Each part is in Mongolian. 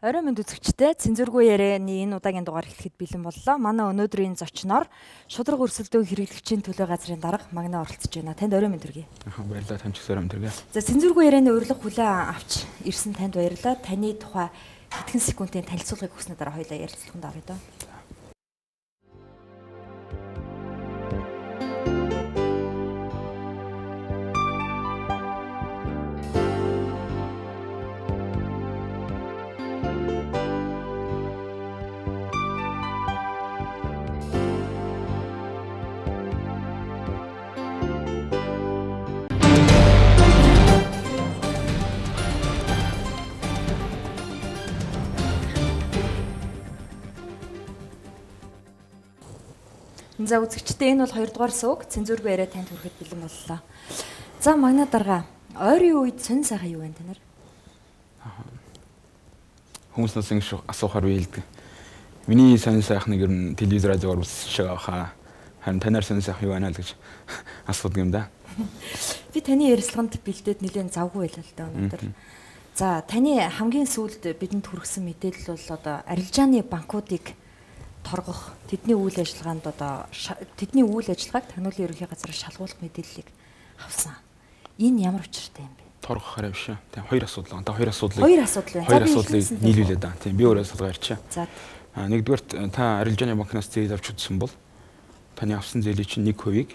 Орой мэнд үзэгчдээ цэнзүргүй ярианы энэ удаагийн дугаар эхлэхэд бэлэн боллоо. Манай өнөөдрийн зочноор шудраг өрсөлдөөн хэрэглэгчийн төлөө газрын дарга Магна оролцож байна. Танд орой мэнд хүргэе. Баярлалаа, танд ч орой мэнд хүргэе. За цэнзүргүй ярианы урилга хүлээн авч ирсэн танд баярлалаа. Таны тухай хэдхэн секундын танилцуулгыг өгснөөр дараа хоёулаа ярилцлаганд оръё доо. За үзэгчдээ энэ бол 2 дугаар сууг цэнзүргүй яриа танд хүрэхэд бэлэн боллоо. За Магна дарга ойрын үед сонь сайхан юу вэ та нар? Хүмүүс нас ингэ асуухаар биелдэг. Миний сонь сайхныг ер нь телевиз радиогоор үзэж байгаа хаа. Харин танаар сонь сайхан юу байна л гэж асуудаг юм да. Би таны ярилцлаганд бэлдээд нэлээд завгүй байлаа л да өнөөдөр. За таны хамгийн сүүлд бидэнд хүргэсэн мэдээлэл бол одоо арилжааны банкуудыг торгох, тэдний үйл ажиллагаанд тэдний үйл ажиллагааг тагнуулын ерөнхий газраас шалгуулах мэдээллийг авсан. Энэ ямар учиртай юм бэ? Торгохоор биш. Тийм хоёр асуудал. Та хоёр асуудлыг нийлүүлээд байгаа. Тийм би өөрөө судалгаа ярьчаа. За. Нэгдүгээр та арилжааны банкнаас зээл авч үзсэн бол таны авсан зээлийн чинь 1%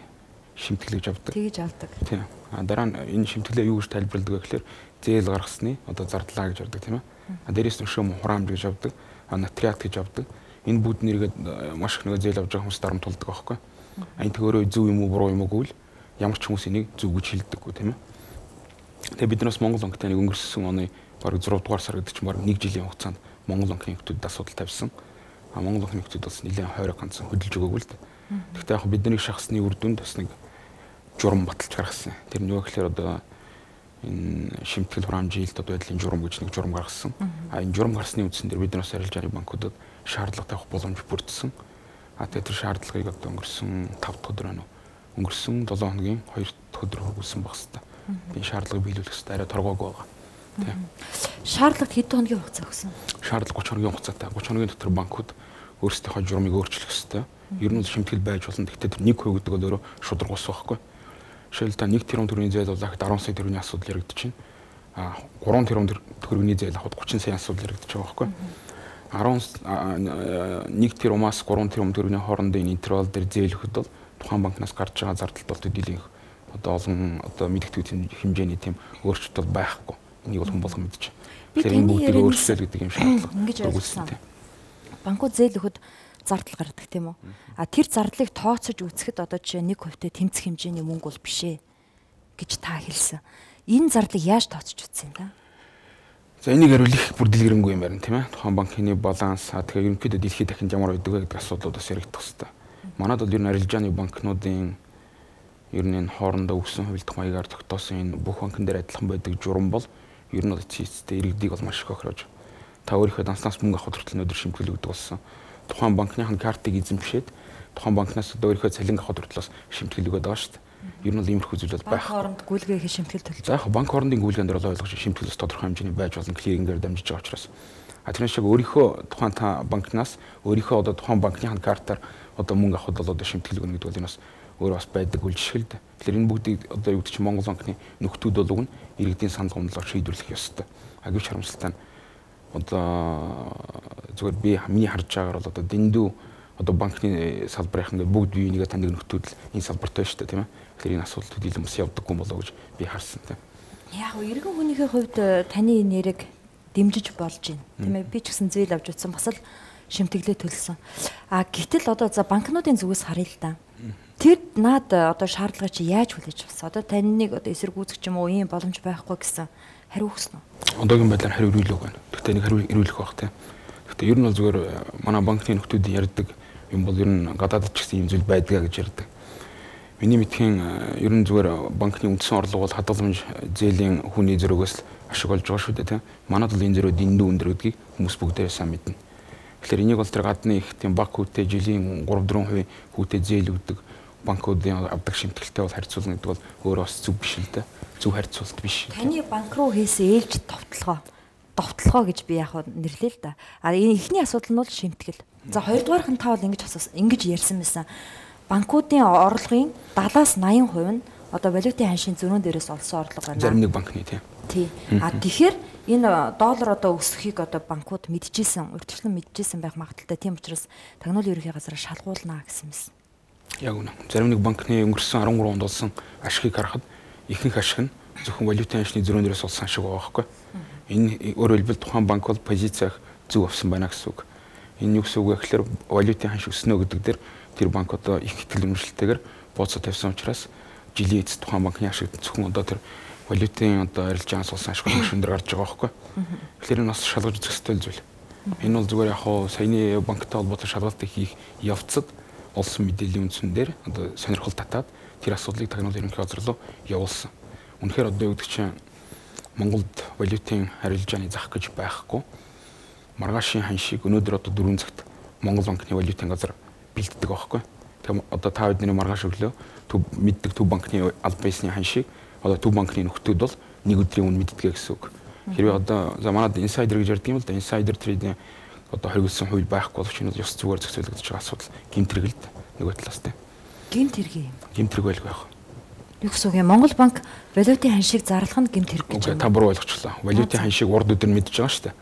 шимтгэлж авдаг. Тэгж авдаг. Тийм. Дараа нь энэ шимтгэлээ юу гэж тайлбарладаг вэ гэхээр зээл гаргасны одоо зардлаа гэж авдаг тийм ээ. Дээрээс нь шөөм хураамж гэж авдаг. Натриат гэж авдаг. Энэ бүгд нэргээд маш их нэг зээл авч байгаа хүмүүс дарамтулдаг байхгүй. Энэ төгөөрөө зөв юм уу буруу юм уу гэвэл ямар ч хүмүүс энийг зөв гэж хэлдэггүй тийм ээ. Тэгээ бид нараас Монгол банктай нэг өнгөрсөн оны бараг 6 дугаар сар гэдэг чинь бараг 1 жилийн хугацаанд Монгол банкны нөхдөд асуудал тавьсан. Монгол банкны нөхдөд бас нэлээд хойрог ганцхан хөдөлж өгөөгүй л дээ. Гэхдээ яг бидний шахсны үр дүнд бас нэг журам баталж гаргасан. Тэр нь юу гэхээр одоо энэ шимтгэл хураамжийн илт байдлын журам гэж нэг журам гаргасан. Энэ журам гарсны үндсэн дээр бид нараас арилжааны банкудад шаардлага тавих боломж бүрдсэн. Тэгээд тэр шаардлагыг одоо өнгөрсөн 5 дахь өдөр байна уу? Өнгөрсөн 7 хоногийн 2 дахь өдөр хүргүүлсэн баг хэвээр. Энэ шаардлагыг биелүүлэх хэвээр арай торгоогүй байгаа. Тийм. Шаардлагад хэдэн хоногийн хугацаа өгсөн? Шаардлага 30 хоногийн хугацаатай. 30 хоногийн дотор банкуд өөрсдийнхөө журмыг өөрчлөх хэвээр. Ер нь шимтгэл байж болно. Гэхдээ тэр 1% гэдэг бол өөрөө шудраг ус байхгүй. Жишээл та 1 тэрбум төгрөгийн зээл болоод 10 сая төгрөгийн асуудал яригдчихэв. 3 тэрбум төгрөгийн зээл авахд 30 сая асуудал яригдчихэж байгаа байхгүй. 1 тэрбумаас 3 тэрбум төгрөгийн хоорондын интервал дээр зээл өгөхөд бол тухайн банкнаас гарч байгаа зардал бол төдийлөн одоо олон одоо мэдгэдэггүй хэмжээний тийм өөрчлөлт байхгүй. Энийг бол хүн болгон мэдчихэ. Тэгэхээр энэ бүгдийг өөрчлөл гэдэг юм шаардлага үүссэн. Банкуд зээл өгөхөд зардал гаргадаг тийм үү? Тэр зардлыг тооцож үзэхэд одоо жишээ 1%-тэй тэмцэх хэмжээний мөнгө бол биш ээ гэж та хэлсэн. Энэ зардлыг яаж тооцож үзсэн юм да? За энийг хариулах бүр дэлгэрэнгүй юм байна тийм ээ. Тухайн банкны баланс тэгэхээр ерөнхийдөө дэлхийд дахин ямар байдаг вэ гэдэг асуудлууд бас яригдах хэрэгтэй. Манайд бол ер нь арилжааны банкнуудын ер нь хоорондоо өгсөн хувилдах маягаар тогтоосон энэ бүх банкн дээр адилхан байдаг журам бол ер нь цэцтэй иргэдийг бол маш их охирож. Та өөрийнхөө данснаас мөнгө авах хүртэл өнөөдөр шимтгэл өгдөг болсон. Тухайн банкныхын картыг эзэмшээд тухайн банкнаас одоо өөрийнхөө цалин авах хүртэл бас шимтгэл өгöd байгаа шүү дээ. Ер нь бол иймэрхүү зүйл бол байх. Банк хооронд гүйлгээхийн шимтгэл төлж. За яг банк хоорондын гүйлгээнд бол ойлгож шимтгэл бас тодорхой хэмжээний байж болно клирингээр дамжиж байгаа учраас. Тэр шиг өөрийнхөө тухайн та банкнаас өөрийнхөө одоо тухайн банкныхын картаар одоо мөнгө авахд бол одоо шимтгэл өгнө гэдэг бол энэ бас өөрөө бас байдаг үйл жишээл дээ. Тэгэхээр энэ бүгдийг одоо юу гэдэг чинь Монгол банкны нөхдүүд бол өгнө иргэдийн санал гомдлоор шийдвэрлэх ёстой. Гэвч харамсалтай нь одоо зүгээр би миний харж байгаагаар бол одоо дэндүү одоо банкны салбарынх ингээд бүгд бие бинийгээ таньдаг нөхдүүд л энэ салбарт байна шүү дээ тийм ээ. Тэгэхээр энэ асуудал төдийлөн бас явдаггүй болоо гэж би харсан тийм. Яг иргэн хүнийхээ хувьд таны нэрийг дэмжиж болж байна. Тийм ээ. Би ч гэсэн зээл авч утсан бас л шимтгэлээ төлсөн. Гэтэл одоо за банкнуудын зүгээс харъя л да. Тэр наад одоо шаардлагыг чи яаж хүлээж авсан? Одоо таныг одоо эсэргүүцэх юм уу ийм боломж байхгүй гэсэн хариу өгсөн үү? Одоогийн байдлаар хариу ирүүлэх байна. Гэхдээ нэг хариу ирүүлэх байх тийм. Гэхдээ ер нь бол зүгээр манай банкны нөхдүүд ярьдаг юм бол ер нь гадаадд ч гэсэн ийм зүйл байдгаа гэж ярьдаг. Миний мэдхийн ер нь зүгээр банкны үндсэн орлого бол хадгаламж зээлийн хүний зөрөгөөс ашиг олж байгаа шүү дээ тийм. Манайд бол энэ зөрөө дэндүү өндөр гэдгийг хүмүүс бүгдээ сайн мэднэ. Тэгэхээр энийг бол тэр гадны их тийм баг хүүтэй жилийн 3-4% хүүтэй зээл өгдөг банкуудын авдаг шимтгэлтэй бол харьцуулна гэдэг бол өөрөө бас зөв биш л дээ. Зөв харьцуулалт биш. Таны банк руу хийсэн ээлж товтлогоо довтлогоо гэж би яг нэрлэе л да. Энэ эхний асуудал нь бол шимтгэл. За хоёрдугаарх нь та бол ингэж ярьсан байсан. Банкуудын орлогын 70-80% нь одоо валютын ханшийн зөрүүн дээрээс олсон орлого байна. Зарим нэг банкны тийм. Тий. Тэгэхээр энэ доллар одоо өсөхийг одоо банкуд мэдчихсэн, урьдчилан мэдчихсэн байх магадaltaй. Тийм учраас тагнуулын ерөнхий газараа шалгуулнаа гэсэн мэс. Яг үнэ. Зарим нэг банкны өнгөрсөн 13 онд олсон ашигыг харахад ихэнх ашиг нь зөвхөн валютын ханшны зөрүүн дээрээс олсон ашиг байгаа байхгүй. Энэ өөрөөр хэлбэл тухайн банк бол позициях зөв авсан байна гэсэн үг. Энэ юу гэсэн үг вэ гэхээр валютын ханш өснө гэдэг дээр тэр банк одоо их итгэл үнэмшилтэйгээр бооцоо тавьсан учраас жилийн эцэст тухайн банкны ашиг зөвхөн одоо тэр валютын одоо арилжаанаас олсон ашиг хөшин дээр гарч байгаа байхгүй. Тэгэхээр энэ бас шалгаж үзэх ёстой зүйл. Энэ бол зүгээр яг хоо саяны банктай холбоотой шалгалт хийх явцад олсон мэдээллийн үндсэн дээр одоо сонирхол татаад тэр асуудлыг тагнуулын ерөнхий газар руу явуулсан. Үнэхээр одоо юу гэдэг чинь Монголд валютын арилжааны зах гэж байхгүй. Маргаашийн ханшийг өнөөдөр одоо 4 цагт Монгол банкны валютын газар бэлддэг байхгүй. Тэгэхээр одоо та бидний маргааш өглөө төв мэддэг төв банкны аль байсны ханшийг одоо төв банкны нөхдүүд бол нэг өдрийн өмнө мэддэг гэсэн үг. Хэрвээ одоо за манад инсайдер гэж ярьдаг юм л да, инсайдер трейдинг одоо хоригдсан хууль байхгүй боловч энэ ёс зүгээр зохицуулагдаж байгаа асуудал гэмтрэгэлд нөгөө талаас тийм. Гэмтрэг байлгүй яах. Юу гэсэн үг юм? Монгол банк валютын ханшийг зарлах нь гэмтрэг гэж юм. Та буруу ойлгочлаа. Валютын ханшийг урд өдөр нь мэдж байгаа шүү дээ.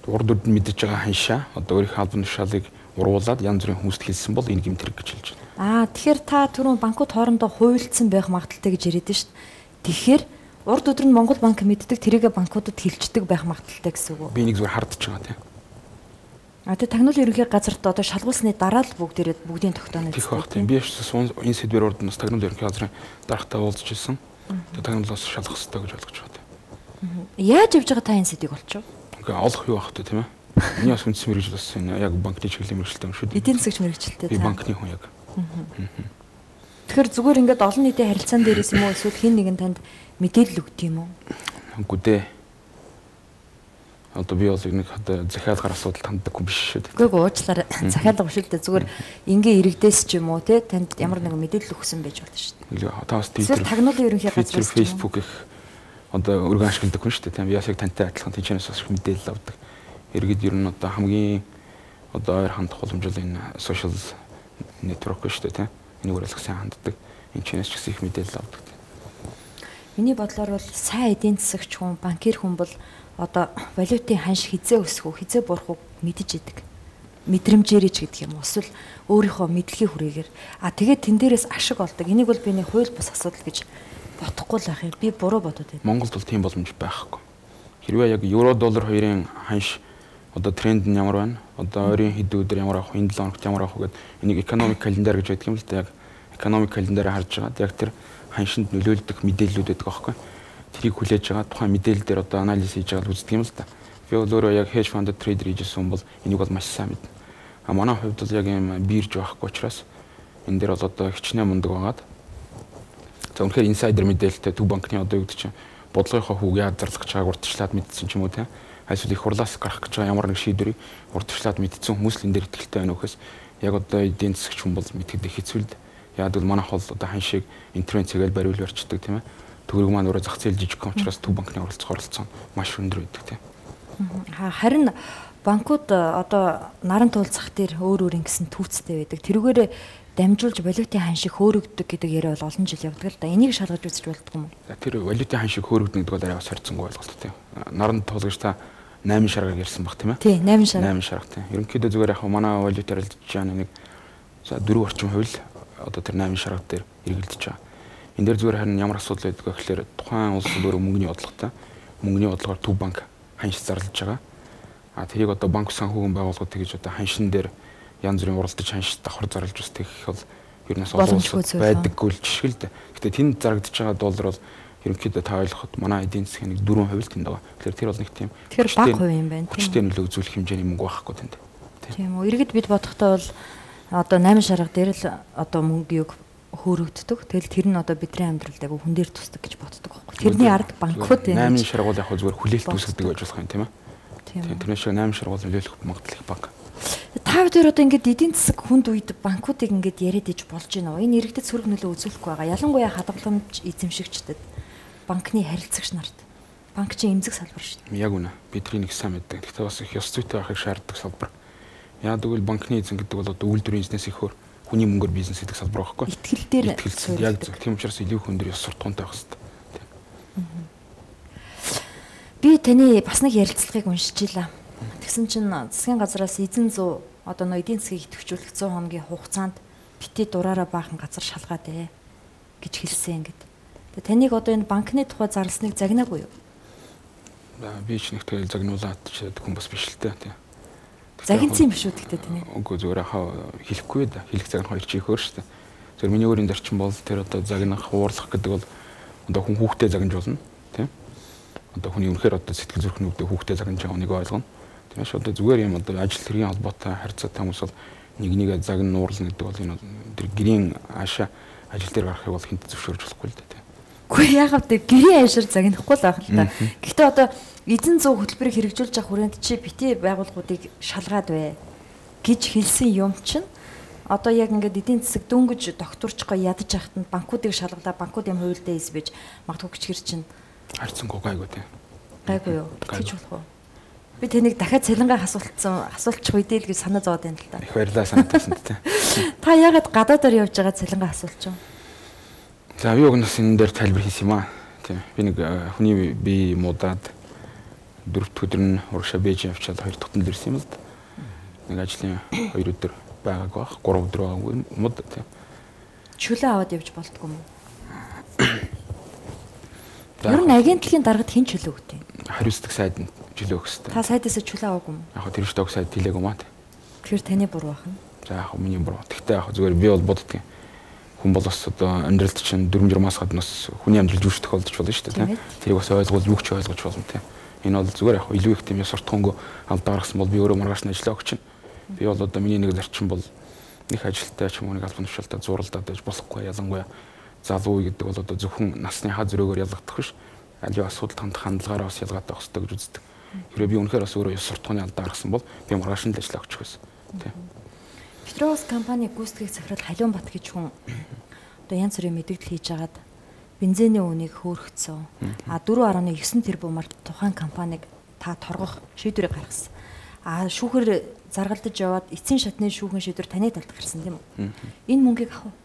Урд өдөр нь мэдж байгаа ханшаа одоо өөрийнхөө албан тушаалыг уруулад янз бүрийн хүмүүст хэлсэн бол энэ гэмтрэг гэж хэлж байна. Тэгэхээр та түрүүн банкуд хоорондоо хуульдсан байх магадaltaй гэж яриад шүү дээ. Тэгэхээр урд өдөр нь Монгол банк мэддэг тэрийгэ банкудад хэлцдэг байх магадaltaй гэсэн үг үү? Би нэг зүгээр хардж байгаа тийм. Тэгээ тагнуулын ерөнхий газарт одоо шалгуулсны дараа л бүгдийн тогтооно гэсэн. Би энэ сэдвэр урд нь тагнуулын ерөнхий газрын дарагтай уулзж ирсэн. Тэгээ тагнуулаас шалгах хэрэгтэй гэж ойлгож байгаа тийм. Яаж явж байгаа та энэ сэдвийг олчих вэ? Ингээ олох юу байх вэ тийм ээ? Миний бас үндсэн мэргэжил бас энэ яг банкны чиглэлийн мэргэжилтэй юм шүү дээ. Эдийн засгийн мэргэжилтэй. Би банкны хүн яг. Тэгэхээр зүгээр ингээд олон нийтийн харилцаан дээрээс юм уу эсвэл хэн нэгэн танд мэдээлэл өгд юм уу? Үгүй дээ. Одоо би бол нэг одоо захиалгаар асуудал ханддаггүй биш шүү дээ. Үгүй уучлаарай. Захиалга биш л дээ. Зүгээр ингээ иргэдээс ч юм уу те танд ямар нэгэн мэдээлэл өгсөн байж болно шүү дээ. Та бас Twitter тагнуулын ерөнхий газраас Facebook их одоо өргөн ашигладаг хүн шүү дээ. Тийм ясаг тантай адилхан тийчнээс бас мэдээлэл авдаг. Иргэд ер нь одоо хамгийн одоо ойр хандах боломжтой энэ social network шүү дээ тийм. Энийг өөрөлдөх сайн ханддаг. Энэ чинээс ч гэсэн их мэдээлэл авдаг. Миний бодлоор бол сайн эдийн засагч хүн, банкир хүн бол одоо валютын ханш хизээ өсөх үү, хизээ бурах уу мэдэж идэг. Мэдрэмжээрээ ч гэдэг юм уу. Эсвэл өөрийнхөө мэдлэгийн хүрээгээр тэгээд тэн дээрээс ашиг олдог. Энийг бол би нэг хууль бус асуудал гэж бодохгүй л байх юм. Би буруу бодоод байна. Монголд бол тийм боломж байхгүй. Хэрвээ яг евро доллар хоёрын ханш одоо тренд нь ямар байна? Одоо ойрын хэд өдөр ямар авах, энэ 7 хоногт ямар авах гэдэг энийг экономик календар гэж байдаг юм л да. Яг экономик календараа харж байгаа. Яг тэр ханшинд нөлөөлдөг мэдээллүүд байдаг байхгүй. Тэрийг хүлээж байгаа тухайн мэдээлэл дээр одоо анализ хийж байгаа л үздэг юм л да. Би өөрөө яг hedge fund трейдер хийжсэн бол энийг бол маш сайн мэднэ. Манай хувьд бол яг юм бирж байхгүй учраас энэ дээр бол одоо хичнээн мундаг байгаад. За үнэхээр инсайдер мэдээлэлтэй төв банкны одоо юу гэдэг чинь бодлогынхоо хүүг яаж зарлах чагааг урдчлаад мэдсэн ч юм уу те. Эсвэл их хурлаас гарах гэж байгаа ямар нэг шийдвэрийг урдчлаад мэдсэн хүмүүс л энэ дээр ихтэй байна үхээс яг одоо эдийн засагч хүн бол мэдхэд их хэцүү л. Яг бол манайх бол одоо ханшийг интервенцэгээл бариул барьчдаг тийм ээ. Төгрөг маань өөрөө зах зээл жижиг учраас төв банкны оролцоо маш өндөр байдаг тийм. Харин банкуд одоо наран туул зах дээр өөр ингэсэн түүцтэй байдаг. Тэрүүгээр дамжуулж валютын ханшийг хөөрөгддөг гэдэг яриа бол олон жил явдаг л да. Энийг шалгаж үзэж болдгоо юм уу? Тэр валютын ханшийг хөөрөгдөн гэдэг бол арай сорьцсонгүй ойлголт тийм. Наран туул гэж та 8 шаргаар ярьсан баг тийм ээ. Тий, 8 шаргаар. 8 шаргаар тийм. Ерөнхийдөө зүгээр яг манай валют арилжааны нэг за 4 орчим хувь одоо тэр 8 шаргаар дээр эргэлдэж байгаа. Энэ дээр зүгээр харин ямар асуудал байдаг вэ гэхээр тухайн улс өөрөө мөнгөний бодлоготой. Мөнгөний бодлогоор төв банк ханш зарлаж байгаа. Тэрийг одоо банк санхүүгийн байгууллагууд тэгж одоо ханшин дээр янз бүрийн уралдаж ханш давхар зарлаж ус тэгэх бол ер нь олон улсад байдаггүй л жишгэл дээ. Гэтэ тэнд зарагдаж байгаа доллар бол ерөнхийдөө та ойлгоход манай эдийн засгийн нэг 4% тэнд байгаа. Тэгэхээр тэр бол нэг тийм бага хувь юм байна. Хүчтэй нөлөө үзүүлэх хэмжээний мөнгө байхгүй тэнд. Тийм үү. Иргэд бид бодохдоо бол одоо 8 шарга дээр л одоо мөнгөийг хөөрөгддөг. Тэгэл тэр нь одоо бидний амьдралд яг хүн дээр тусдаг гэж боддог байхгүй. Тэрний ард банкуд энэ 8 шарга бол яг зүгээр хүлээлт үүсгэдэг байж болох юм тийм ээ. Тийм. Тэрний шиг 8 шарга бол нөлөөлөх магадлал их бага. Та бүхэн одоо ингээд эдийн засаг хүнд үед банкуудыг ингээд яриад иж болж байна уу? Энэ иргэдэд сөрөг нөлөө үзүүлэхгүй байгаа. Ялангуяа хадгаламж эзэмшигчдэд, банкны харилцагч нарт. банк чинь эмзэг салбар шүү дээ. Яг үнэ. Бидний нэг сайн мэддэг. Гэхдээ бас их ёс зүйтэй байхыг шаарддаг салбар. Яг тэгвэл банкны эзэн гэдэг бол одоо үйлдвэрийн эзнээс ихээр хүний мөнгөөр бизнес хийдэг салбар байхгүй. Итгэл дээр итгэлцэл яг зөв. Тийм учраас илүү хүндэр ёс суртахуунтай байх хэрэгтэй. Би таны бас нэг ярилцлагыг уншижээ. Тэгсэн чинь засгийн газраас эзэн 100 одоо нөө эдийн засгийг идэвхжүүлэх 100 хоногийн хугацаанд бити дураараа баахан газар шалгаад гэж хэлсэн ингээд. Тэгээ таныг одоо энэ банкны тухай зарласныг загнаагүй юу? Би ч нэг тэгэл загнуулаад чаддаг хүн бас биш л дээ. Загинцсан юм биш үү гэхдээ таны? Үгүй зүгээр хаа хэлэхгүй да. Хэлэх загнах хоёр чихөөр шүү дээ. Зөв миний өөрийн зарчим бол тэр одоо загнах, уурлах гэдэг бол одоо хүн хүүхдээ загнаж болно, тийм. Одоо хүний үнэхээр одоо сэтгэл зүрхнүүдээ хүүхдээ загнаж байгаа нэг ойлгоно. Тиймээс одоо зүгээр юм одоо ажил хэргийн холбоотой харьцаатай хүмүүс бол нэг нэгэ загна уурлна гэдэг бол энэ тэр гэрийн аашаа ажил дээр гарахыг бол хинт зөвшөөрж болохгүй л дээ. Үгүй яагаад тэ гэрийн аашаар загнахгүй л байх л та. Гэхдээ одоо эзэн 100 хөтөлбөрийг хэрэгжүүлж явах хүрээнд чи бити байгууллагуудыг шалгаад бай гэж хэлсэн юм чинь одоо яг ингээд эдийн засаг дөнгөж докторчгоо ядаж яхад нь банкуудыг шалгалаа банкуудын хувилдаа избэж магадгүй гिचгэр чинь харьцангуй гайгүй тийм. Гайгүй юу? Тэгж болох уу? Би тэнийг дахиад цалингаа асуулчих үедээ л гэж санаа зовоод байна л та. Их баярлалаа санаа тавьсанд тийм. Та яагаад гадаадаар явж байгаа цалингаа асуулж байгаа? За би уг нас энэ дээр тайлбар хийсэн юм аа. Тийм. Би нэг хүний бие муудаад 4 дахь өдөр нь урагшаа Бээжин авчаад 2 дахь өдөр ирсэн юм л да. Нэг ажлын 2 өдөр байгааг байх, 3 өдөр байгаагүй мод тийм. Чөлөө аваад явж болтгүй юм уу? Ер нь агентлагийн даргад хэн чөлөө өгдөг? Хариуцдаг сайд нь чөлөө өгөх хэрэгтэй. Та сайдаас чөлөө аваагүй юм? Яг тэр ихтэй сайд хэлээгүй маа. Тэгэхээр таны буруу байна. За яг миний буруу. Гэхдээ яг зүгээр би бол боддгийн. Хүн бол бас одоо амьдралд чинь 4 журмаас гадна бас хүний амьдрал зүйш тохиолдож болно шүү дээ тийм. Тэрийг бас ойлгуул юу ч ойлгож болно тийм. Энэ бол зүгээр яг илүү их тийм суртахуунгүй алдаа гаргасан бол би өөрөө маргааш нь ажиллаа өгч чинь. Би бол одоо миний нэг зарчим бол их ажилттай ч юм уу нэг албан тушаалтаа зуралдаад байж болохгүй ялангуяа залуу гэдэг бол одоо зөвхөн насныхаа зөрөөгөөр ялгагдах биш. Аливаа асуудал хандах хандлагаараа бас ялгаатай байх хэрэгтэй гэж үздэг. Хэрвээ би үнэхээр бас өөрөө суртахууны алдаа гаргасан бол би маргааш нь л ажиллаа өгчих байсан. Тийм. Петроус компани гүйцэтгэх захирал Халиунбат гэж хүн одоо янз бүрийн мэдээлэл хийж агаад бензиний үнийг хөөргөцсөн. 4.9 тэрбумаар тухайн компаниг та торгох шийдвэрийг гаргасан. Шүүхэр заргалдаж яваад эцсийн шатны шүүхэн шийдвэр таны талд гарсан тийм үү? Энэ мөнгийг авах уу?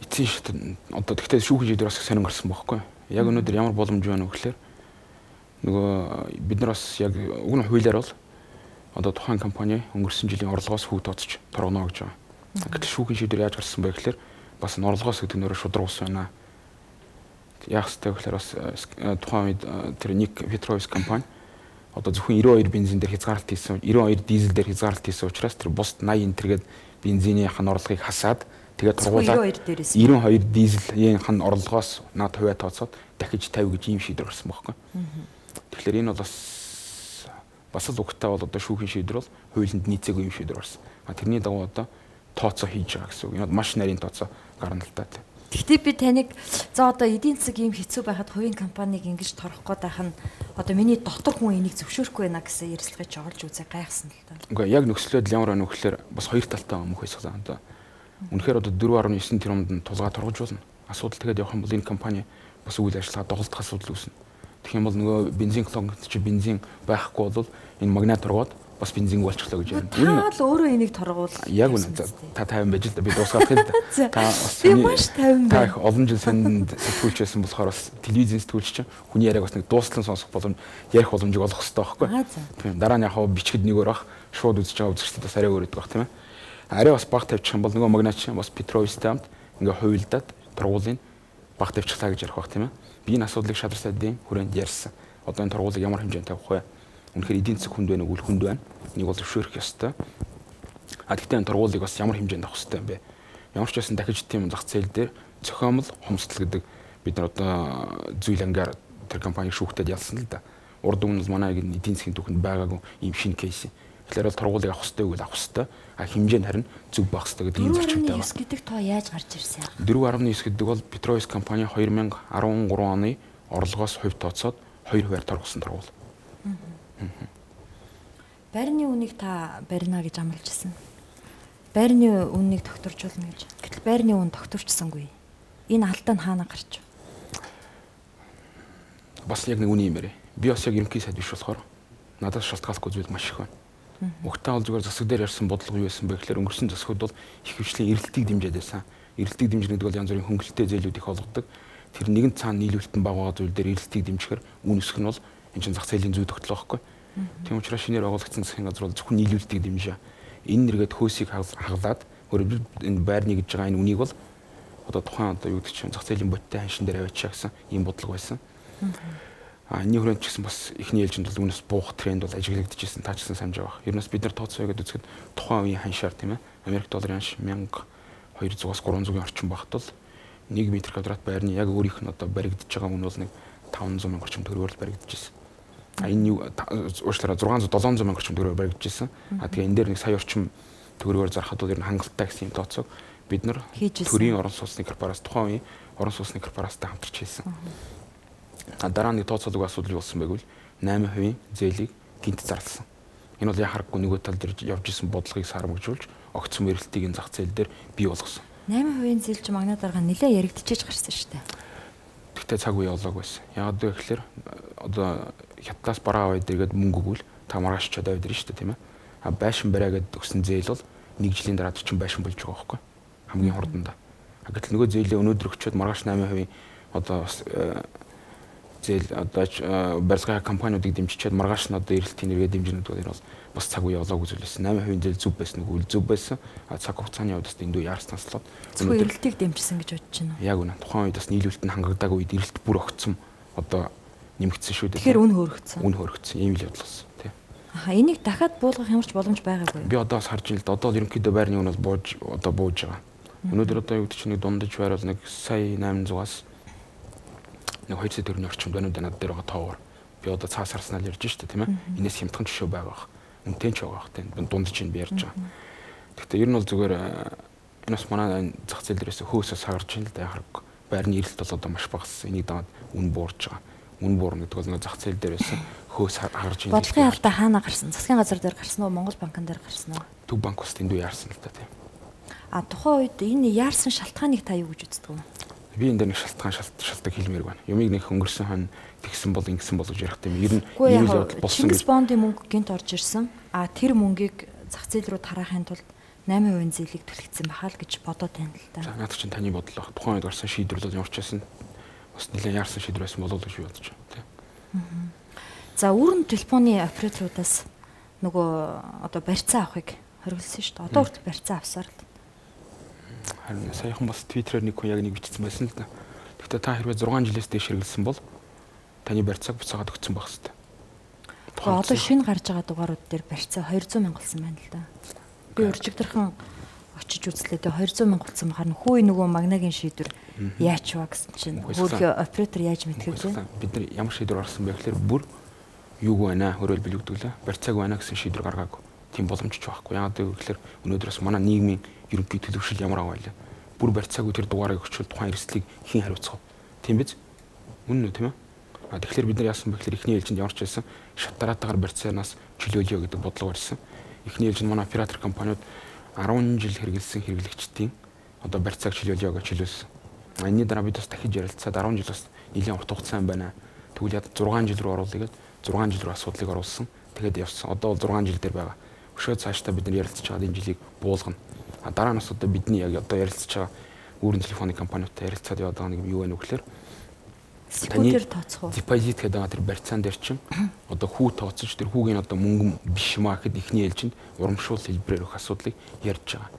Эцсийн шат одоо тэгтээ шүүхэн шийдвэр бас сонирн гарсан байхгүй. Яг өнөөдөр ямар боломж байна вэ гэхээр нөгөө бид нар бас яг уг нь хуулиар бол одоо тухайн компани өнгөрсөн жилийн орлогоос хүүг тооцож торгоно гэж байгаа. Гэтэл шүүхийн шийдвэр яаж гарсан бэ гэхээр бас орлогоос гэдэг нөрөө шудраг ус байна. Яг хэвээр гэхээр бас тухайн үед тэр нэг Петроус компани одоо зөвхөн 92 бензин дээр хязгаарлалт хийсэн, 92 дизель дээр хязгаарлалт хийсэн учраас тэр бусд 80 энтергээд бензинийхэн орлогыг хасаад тэгээд тургуулаад 92 дизелийн орлогоос над хувиа тооцоод дахиж 50 гэж ийм шийдвэр гарсан байхгүй. Тэгэхээр энэ бол бас л угтаа бол одоо шүүхийн шийдвэр бол хуулинд нийцээгүй юм шийдвэр гарсан. Тэрний дагуу одоо тооцоо хийж байгаа гэсэн үг. Энэ маш нарийн тооцоо гарна л та. Гэхдээ би таныг за одоо эдийн засаг ийм хэцүү байхад хувийн компаниг ингэж торох гээд байх нь одоо миний дотор хүн энийг зөвшөөрөхгүй байна гэсэн ярилцлагыг ч олж үзээ гайхсан л та. Үгүй яг нөхцөлөд ямар байна вэ гэхээр бас хоёр талтай мөнх байсан одоо. Үнэхээр одоо 4.9 тэрбумд нь тулгаа торгож болно. Асуудал тэгээд явах юм бол энэ компани бас үйл ажиллагаа доголдох асуудал үүснэ. Тэгэх юм бол нөгөө бензин колонкт чи бензин байхгүй бол энэ магнит торгоод бас бензин болчихлоо гэж байна. Та л өөрөө энийг торгуул. Яг үнэ. Та 50 байж л да би дуусгах юм да. Та бас маш 50 байна. Та олон жил сонд сэтгүүлч байсан болохоор бас телевизийн сэтгүүлч чинь хүний яриаг бас нэг дуустал сонсох боломж ярих боломжийг олох хэрэгтэй байхгүй. Тийм. Дараа нь яг бичгэд нэгээр бах шууд үзэж байгаа үзэгчдэд бас арай өөр өгдөг бах тийм ээ. Арай бас баг тавьчих юм бол нөгөө магнит чинь бас Петроустай хамт ингээ хувилдаад тургуулын баг тавьчихлаа гэж ярих бах тийм ээ. Би энэ асуудлыг шадар сайдын хүрээнд ярьсан. Одоо энэ тургуулыг ямар хэмжээнд тавих вэ? Үнэхээр эдийн засаг хүнд байна уу, үл хүнд байна? Энийг бол зөвшөөрөх ёстой. Гэхдээ энэ тургуулыг бас ямар хэмжээнд авах ёстой юм бэ? Ямар ч байсан дахиж тийм зах зээл дээр зохиомл, хомсдол гэдэг бид нар одоо зүйл ангаар тэр компаниг шүүхтэд ялсан л да. Урд өмнө бол манай эдийн засгийн түүхэнд байгаагүй ийм шинэ кейс. Тэгэхээр бол тургуулыг авах ёстой үгүй авах ёстой. Хэмжээ нь харин зөв байх ёстой гэдэг ийм зарчимтай байна. 4.9 гэдэг тоо яаж гарч ирсэн? 4.9 гэдэг бол Петроус компани 2013 оны орлогоос хувь тооцоод 2% торгосон тургуул. Байрны үнийг та барина гэж амлажсэн. Байрны үннийг тогтворжуулна гэж. Гэтэл байрны үн тогтворчсангүй. Энэ алдаа нь хаана гарч вэ? бас яг нэг үний юм ярэ. Би бас яг ерөнхий сайд биш болохоор надаас шалтгааллахгүй зүйл маш их байна. Угтаа бол зүгээр засаг дээр ярьсан бодлого юу байсан бэ гэхээр өнгөрсөн засгууд бол их хвшлийн эрэлтийг дэмжиж байсан. Эрэлтийг дэмжих гэдэг бол янз бүрийн хөнгөлөлттэй зээлүүд их олгодог. Тэр нэгэн цаана нийлүүлэлтэн бага зүйл дээр эрэлтийг дэмжихээр үн өсөх нь бол энэ чинь зах зээлийн зүй тогтолцоо байхгүй. Тийм учраас шинээр байгуулагдсан засгийн газар бол зөвхөн нийлүүлэлтийг дэмжиж энэ нэргээд хөөсийг хаглаад өөрөөр энэ байрны гэж байгаа энэ үнийг бол одоо тухайн одоо юу гэдэг чинь зах зээлийн боттой ханшин дээр аваачаа гэсэн ийм бодлого байсан. Энэний хүрээнд ч гэсэн бас эхний ээлжинд бол үүнээс буух тренд бол ажиглагдчихсэн та ч гэсэн санаж байгаа. Ер нь бид нар тооцоо гэдэг үзэхэд тухайн үеийн ханшаар тийм ээ Америк долларын ханш 1200-аас 300-ийн орчим багт бол 1 м квадрат байрны яг өөрийнх нь одоо баригдаж байгаа үн бол нэг 500 мянга орчим төгрөгөөр л баригдажсэн. Энэ юу уучлаарай 600 700 мянга орчим төгрөгөөр баригдажсэн. Тэгээ энэ дээр нэг сая орчим төгрөгөөр зархад бол ер нь хангалттай гэсэн юм тооцоог бид нар төрийн орон сууцны корпорац тухайн үеийн орон сууцны корпорацтай хамтарч хийсэн. Дараа нэг тооцоолог асуудал юу болсон бэ гэвэл 8% зээлийг гинт зарласан. Энэ бол яхахгүй нөгөө тал дээр явж исэн бодлогыг сармагжуулж огцом эрэлтийг энэ зах зээл дээр бий болгосон. 8% зээл чи магнаа дарга нэлээ яригдчихэж гарсан шүү дээ. Тэгтээ цаг үе олоог байсан. Яагаад вэ гэхээр одоо хятадаас бараа аваад иргээд мөнгө өгвөл та маргааш чад аваад ирнэ шүү дээ тийм ээ. Байшин бариа гэдэг өгсөн зээл бол 1 жилийн дараа чинь байшин болж байгаа байхгүй. Хамгийн хурданда. Гэтэл нөгөө зээлээ өнөөдөр өчөөд маргааш 8% одоо зээл одоо барилгын компаниудыг дэмжичээд маргааш нь одоо эрэлтийн нэргээ дэмжинэ гэдэг нь бас цаг үе олоогүй зүйл байсан. 8% зээл зөв байсан үгүй зөв байсан. Цаг хугацааны хувьд бас эндүү яарснаас л өнөөдөр эрэлтийг дэмжсэн гэж бодож байна уу? Яг үнэ. Тухайн үед бас нийлүүлэлт нь хангагдаагүй үед эрэлт бүр огцом одоо нэмэгдсэн шүү дээ. Тэгэхээр үн хөөрөгдсөн. Үн хөөрөгдсөн. Ийм л явдал болсон тий. Энийг дахиад буулгах ямарч боломж байгаагүй. Би одоо бас харж байна л да. Одоо ерөнхийдөө байрны үн бол бууж байгаа. Өнөөдөр одоо юу гэдэг чинь нэг дундаж байр бол нэг сая 800-аас нэг 200 төгрөгийн орчимд байна над дээр байгаа тоогоор. Би одоо цаас харснаа л ярьж штэ тийм ээ. Энэс хямдхан жишээ байгаа. Үнтэй ч байгаа тийм дундаж чинь би ярьж байгаа. Гэхдээ ер нь бол зүгээр энэ бас манай зах зээл дээрээс хөөсөөс харж байна л да яхаг. Байрны эрэлт бол одоо маш багассан. Энийг дагаад үн буурж байгаа. Үн буурна гэдэг бол нэг зах зээл дээрээс хөөс харж байна. Бодлогын алдаа хаана гарсан? Засгийн газар дээр гарсан уу? Монгол банкн дээр гарсан уу? Төв банк бас тэндүү яарсан л да тийм. Тухайн үед энэ яарсан шалтгааныг та юу гэж үздэг вэ? Би энэ дээр нэг шалтгаан хэлмээр байна. Юмыг нэг өнгөрсөн хон тэгсэн бол ингэсэн бол гэж ярих тийм. Ер нь ийм л явдал болсон гэж бондын мөнгө гинт орж ирсэн. Тэр мөнгийг зах зээл рүү тараахын тулд 8% зээлийг түлхэгдсэн бахаа л гэж бодоод байна л да. За надад чинь таны бодол баг. Тухайн үед гарсан шийдвэр бол ямар ч байсан бас нэлээд яарсан шийдвэр байсан болов уу гэж бодож байна тийм. За өрн телефоны операторудаас нөгөө одоо барьцаа авахыг хориглосон шүү дээ. Одоо хүртэл барьцаа авсаар л. Харин саяхан бас Twitter-ээр нэг хүн яг нэг бичсэн байсан л да. Гэхдээ та хэрвээ 6 жилээс дээш хэрэглэсэн бол таны барьцааг буцаагаад өгсөн байх хэрэгтэй. Одоо шинэ гарч байгаа дугаарууд дээр барьцаа 200 мянга болсон байна л да. Би уржигдэрхэн очиж үзлээ. 200 мянга болсон бахаар хөөе нөгөө магнагийн шийдвэр яач вэ гэсэн чинь хөөе оператор яаж мэдэх вэ? Бид нар ямар шийдвэр гаргасан бэ гэхээр бүр юуг байна хөрөөл билүүгдүүлээ. Барьцааг байна гэсэн шийдвэр гаргаагүй. Тийм боломж ч байхгүй. Яагаад гэвэл өнөөдөр бас манай нийгмийн ерөнхий төлөвшил ямар аваа вэ? Бүр барьцаагүй тэр дугаарыг өчвөл тухайн эрсдлийг хэн хариуцах вэ? Тийм биз? Үнэн үү тийм ээ? Тэгэхээр бид нар яасан бэ гэхээр эхний ээлжинд ямар ч байсан шатараатаар барьцаанаас чөлөөлөё гэдэг бодлого барьсан. Эхний ээлжинд манай оператор компаниуд 10 жил хэрэгэлсэн хэрэглэгчдийн одоо барьцааг чөлөөлөё гэж чөлөөлсөн. Энэний дараа бид бас дахиж ярилцаад 10 жил бас нэлээд урт хугацаа юм байна. Тэгвэл яд 6 жил рүү оруулъя гэж 6 жил рүү асуудлыг оруулсан. Тэгээд явсан. Одоо бол 6 жил дээр байгаа. Өшөө цаашдаа бид нар ярилцж байгаа энэ жилийг буулгана. Дараа нь бас одоо бидний яг одоо ярилцж байгаа үүрэн телефоны компаниудтай ярилцаад яваад байгаа нэг юу вэ гэхээр таны депозит гэдэг тэр барьцаан дээр чинь одоо хүү тооцож тэр хүүгийн одоо мөнгө биш маа гэхэд ихний ээлжинд урамшуул хэлбэрээр өгөх асуудлыг ярьж байгаа.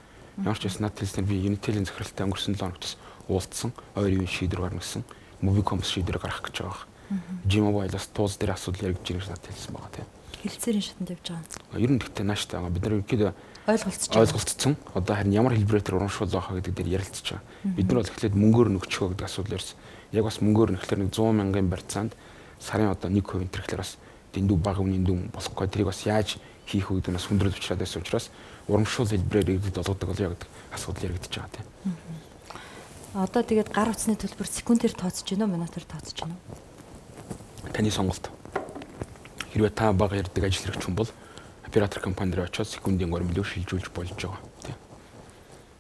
Ямар ч байсан над хэлснээр би Unitel-ийн захиралтай өнгөрсөн 7 хоногт уулзсан, ойрын шийдвэр гаргасан, Movicom шийдвэр гаргах гэж байгаа. G-Mobile-аас тууз дээр асуудал яригдж байгаа гэж надад хэлсэн байгаа тийм. Хэлцээрийн шатанд явж байгаа. Ер нь гэхдээ нааштай байгаа. Бид нар ерөөдөө ойлголцсон. Одоо харин ямар хэлбэрээр тэр урамшуул байгаа гэдэг дээр ярилцж байгаа. Бид нар бол эхлээд мөнгөөр нөгчгөө гэдэг асуудал ярьсан. Яг бас мөнгөөр нэхлээр нэг 100 мянган барьцаанд сарын одоо 1% тэрхлээр бас дэндүү бага үнийн дүн болохгүй. Тэрийг бас яаж хийх вэ гэдэг нь бас хүндрэл учраад байсан учраас урамшуул хэлбэрээр иргэдэд олгодог болё гэдэг асуудал яригдж байгаа тийм. Одоо тэгээд гар утасны төлбөр секундээр тооцож гинөө, минутаар тооцож гинөө. Таны сонголт. Хэрвээ та бага ярддаг ажил хэрэгч хүн бол оператор компани дээр очиод секундын гормлөө шилжүүлж болж байгаа тийм.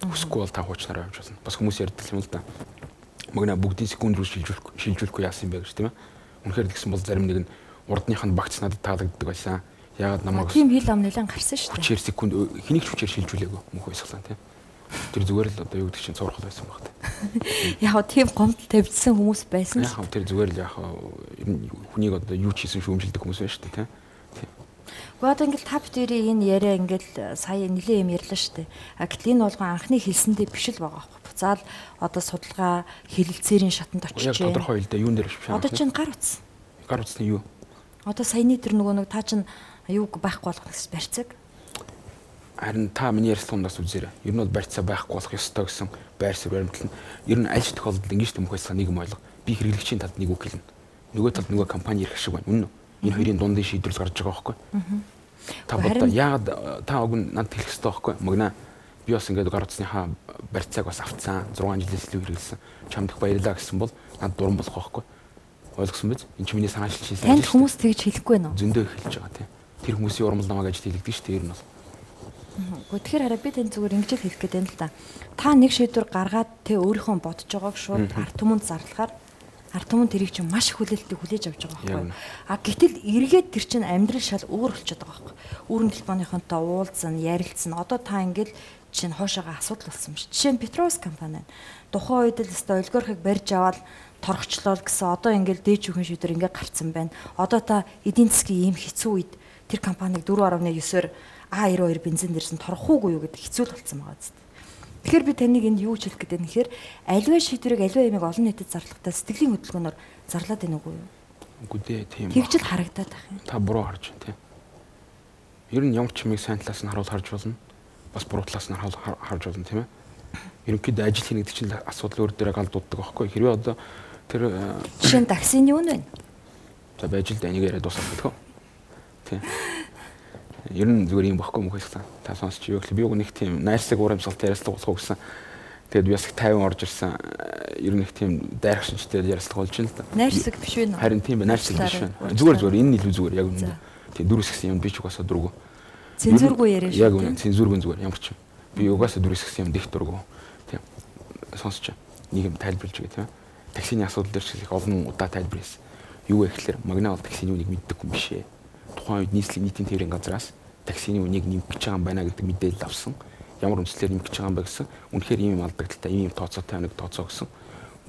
Хүсэхгүй бол та хуучнараа явж болно. Бас хүмүүс ярьдаг юм л да. Магна бүгдийн секунд руу шилжүүлэхгүй яасан юм бэ гэж тийм ээ. Үнэхээр тэгсэн бол зарим нэг нь урдных нь багц надад таалагддаг байсан. Ягаад намайг тийм хил ам нэлээд гарсан шүү дээ. Хүчээр секунд хэнийг ч хүчээр шилжүүлээгүй мөнх байсгалаа тийм. Тэр зүгээр л одоо юу гэдэг чинь цуурхал байсан баг тийм. Яг тийм гомдол тавьжсан хүмүүс байсан шүү. Яг тэр зүгээр л яг ер нь хүнийг одоо юу ч хийсэн шүүмжилдэг хүмүүс байна шүү дээ тийм. Одоо ингээл та бүдэрийн энэ яриа ингээл сая нэлээд юм ярьлаа шүү дээ. Гэтэл энэ болгон анхны хэлсэндээ биш л байгаа байхгүй. Буцаал одоо судалгаа хэлэлцээрийн шатанд очиж. Яг тодорхой хэлдэ юун дээр биш байна. Одоо чинь гар утсан. Гар утсны юу? Одоо саяны тэр нөгөө нэг та чинь юуг байхгүй болгох гэсэн барьцаг. Харин та миний ярьслахаас үзээрэй. Ер нь бол барьцаа байхгүй болох ёстой гэсэн байр суурь баримтлал нь ер нь аль ч тохиолдолд ингэж төмөх байсаа нэг юм ойлго. Би хэрэглэгчийн талд нэг үг хэлнэ. Нөгөө талд нөгөө компани ярих шиг байна. Үнэн үү? Энэ хоёрын дундын шийдвэрлэл гарч байгаа байхгүй. Та бодоо яагаад та уг нь надад хэлэх хэрэгтэй байхгүй. Магна би бас ингээд гар утасныхаа барьцааг бас авцсан. 6 жилээс илүү хэрэглэсэн. Чамд их баярлалаа гэсэн бол надад дуран болох байхгүй. Ойлгосон биз? Энэ ч миний санаачилж хийсэн. Танд хүмүүс тэгж хэлэхгүй нөө. Зөндөө хэлж байгаа тийм. Тэр хүмүүсийн урмал намайг ажил хийлэгдэж шүү дээ ер нь бол. Тэгэхээр хараа би тань зүгээр ингэж хэлэх гээд байна л да. Та нэг шийдвэр гаргаад тэ өөрийнхөө бодож байгааг шууд ард түмэнд зарлахаар ард түмэн тэрийг чинь маш их хүлээлттэй хүлээж авч байгаа байхгүй. Гэтэл эргээд тэр чинь амьдрал шал өөр болчиход байгаа байхгүй. Өөрөн телефоныхонтой уулзсан, ярилцсан. Одоо та ингээл чинь хоошоогоо асуудал болсон юм шиг. Жишээ нь Петроус компани байна. Тухайн үед л өстой олигархыг барьж аваад торгочлоо гэсэн одоо ингээл дээж өгөн шийдвэр ингээ гарцсан байна. Одоо та эдийн засгийн ийм хэцүү үед тэр компаниг 4.9-оор А92 бензин дээрсэн торгох уугүй юу гэдэг хэцүү л болсон байгаа зү. Тэгэхээр би таныг энд юу хэлэх гээд байна гэхээр аливаа шийдвэрийг аливаа ямиг олон нийтэд зарлахдаа сэтгэлийн хөдөлгөөнөөр зарлаад байна уугүй юу? Үгүй дээ тийм. Тэгж л харагдаад байх юм. Та буруу харж байна тийм. Ер нь ямар ч юмыг сайн талаас нь харуул харж болно. Бас буруу талаас нь харж болно тийм ээ. Ерөнхийдөө ажил хийнэ гэдэг чинь асуудал өөр дээрээ галдууддаг байхгүй. Хэрвээ одоо тэр жишээ нь таксины юу вэ? За байж л да энийг яриад дуусгах гэдэг. Тийм. Ер нь зүгээр юм багхгүй мөхөс та сонсч юу гэхэл би уг нэг тийм найрсаг урамсгалт ярилцлага болох гэсэн. Тэгээд би бас их 50 орж ирсэн. Ер нь их тийм дайрах шинжтэй ярилцлага болж байна л да. Найрсаг биш үү? Харин тийм байна, найрсаг биш байна. Зүгээр энэ илүү зүгээр яг үнэ. Тийм дөрөс гэсэн юм би ч угаасаа дургу. Цензургүй яриа шүү. Яг үнэ цензургүй зүгээр ямар ч юм. Би угаасаа дөрөс гэсэн юм дэх дургу. Тийм. Сонсч нийгэм тайлбарлаж байгаа тийм. Таксины асуудал дээр ч их олон удаа тайлбарласан. Юу вэ гэхээр магна бол таксины үнийг мэддэг хүн биш ээ. Тухайн үед нийтийн тээврийн газраас таксины үнийг нэмэх гэж байгаа юм байна гэдэг мэдээлэл авсан. Ямар үндслээр нэмэх гэж байгаа юм бэ гэсэн. Үнэхээр ийм алдагдaltaй, ийм тооцоотой байна гэдэг тооцоо гэсэн.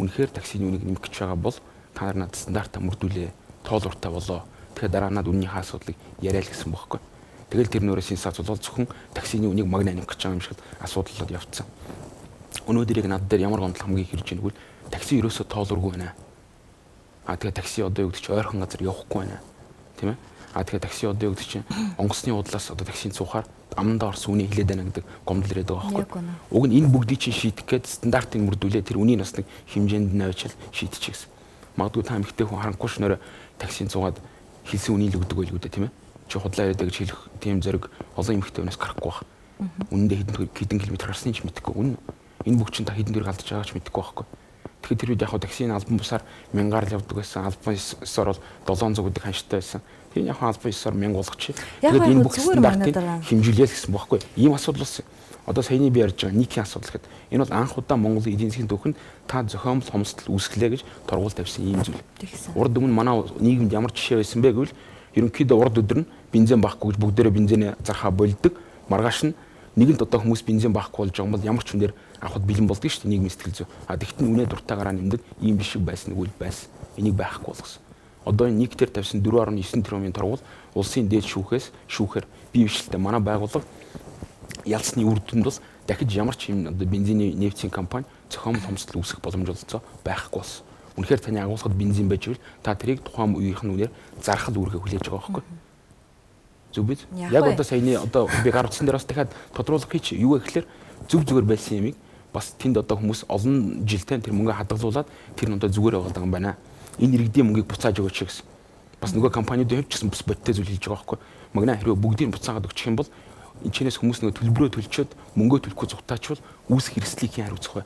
Үнэхээр таксины үнийг нэмэх гэж байгаа бол та нар надад стандартаа мөрдүүлээ. Тоол уртаа болоо. Тэгэхээр дараа нь үнийхээ асуудлыг яриа л гэсэн бохоггүй. Тэгэл тэр нөрөөс энэ сац бол зөвхөн таксины үнийг магна нэмэх гэж байгаа юм шиг асуудлууд явцсан. Өнөөдөр яг над дээр ямар гомдол хамгийн их ирж байгааг бол такси ерөөсөө тоолургүй байна. Тэгээ такси одоо юу гэдэг чи ойрхон газар явахгүй байна. Тийм ээ? Тэгээ такси одоо юу гэдэг чинь онгоцны удлаас одоо таксинд суухаар амнда орсон үнийг хилээд байна гэдэг гомдол ирээд байгаа байхгүй. Уг нь энэ бүгдийг чинь шийдэх гээд стандартыг мөрдүүлээ тэр үнийг бас нэг хэмжээнд навчил шийдчих гэсэн. Магадгүй та эмэгтэй хүн харанхуй шнөөр таксинд суугаад хэлсэн үнийг л өгдөг байлгүй дээ тийм ээ. Чи худлаа яриад гэж хэлэх тийм зэрэг олон эмэгтэй хүнээс гарахгүй байх. Үнэндээ хэдэн километр гарсныг ч мэдэхгүй. Үнэн. Энэ бүх чинь та хэдэн дээр галдаж байгааг ч мэдэхгүй байхгүй. Тэгэхээр тэр үед яг таксины албан бусаар 1000-аар л явдаг байсан. Албан ёсоор бол 700 гэдэг ханштай байсан. Тэр яг албан ёсоор 1000 болгочих. Тэгээд энэ бүх стандартыг хэмжүүлээл гэсэн бохоггүй. Ийм асуудал болсон. Одоо саяны би ярьж байгаа нийтийн асуудал гэхэд энэ бол анх удаа Монголын эдийн засгийн түүхэнд та зохиомжтой хомсдол үүсгэлээ гэж торгуул тавьсан ийм зүйл. Урд өмнө манай нийгэмд ямар жишээ байсан бэ гэвэл ерөнхийдөө урд өдөр нь бензин байхгүй гэж бүгдээрээ бензинээ зархаа болдог. Маргааш нь нэгэнд одоо хүмүүс бензин байхгүй болж байгаа юм бол ямар ч хүн дээр авахд бэлэн болдог шүү дээ нийгмийн сэтгэл зүй. Тэгтэн үнэ дуртайгаараа нэмдэг ийм биш байсан нэг үйл байсан. Энийг байхгүй болгосон. Одоо энэ нэг дээр тавьсан 4.9 тэрбумын торгуул улсын дээд шүүхээр бие бичлэлтэй манай байгууллага ялцны үр дүнд бол дахиж ямар ч юм одоо бензиний нефтийн компани зохиомжтой хомсдол үүсгэх боломж олцоо байхгүй болсон. Үнэхээр таны агуулгад бензин байж ивэл та тэрийг тухайн үеийнх нь үнээр зархал үүргээ хүлээж байгаа байхгүй. Зүг биз? Яг одоо саяны одоо би гар утсан дээр бас дахиад тодруулах гэж юу вэ гэхээр зүгээр байсан юмыг бас тэнд одоо хүмүүс олон жилдээ тэр мөнгө хадгалуулаад тэр нь одоо зүгээр байгаа юм байна. Энэ иргэдийн мөнгийг буцааж өгөөч гэсэн. Бас нөгөө компаниуд явчихсан бас бодтой зүйл хийж байгаа байхгүй. Магна хэрвээ бүгдийг буцаагаад өгчих юм бол энэчнээс хүмүүс нөгөө төлбөрөө төлчөөд мөнгөө төлөхгүй зугатаачвал үүсэх хэрэгслийг хэн хариуцах вэ?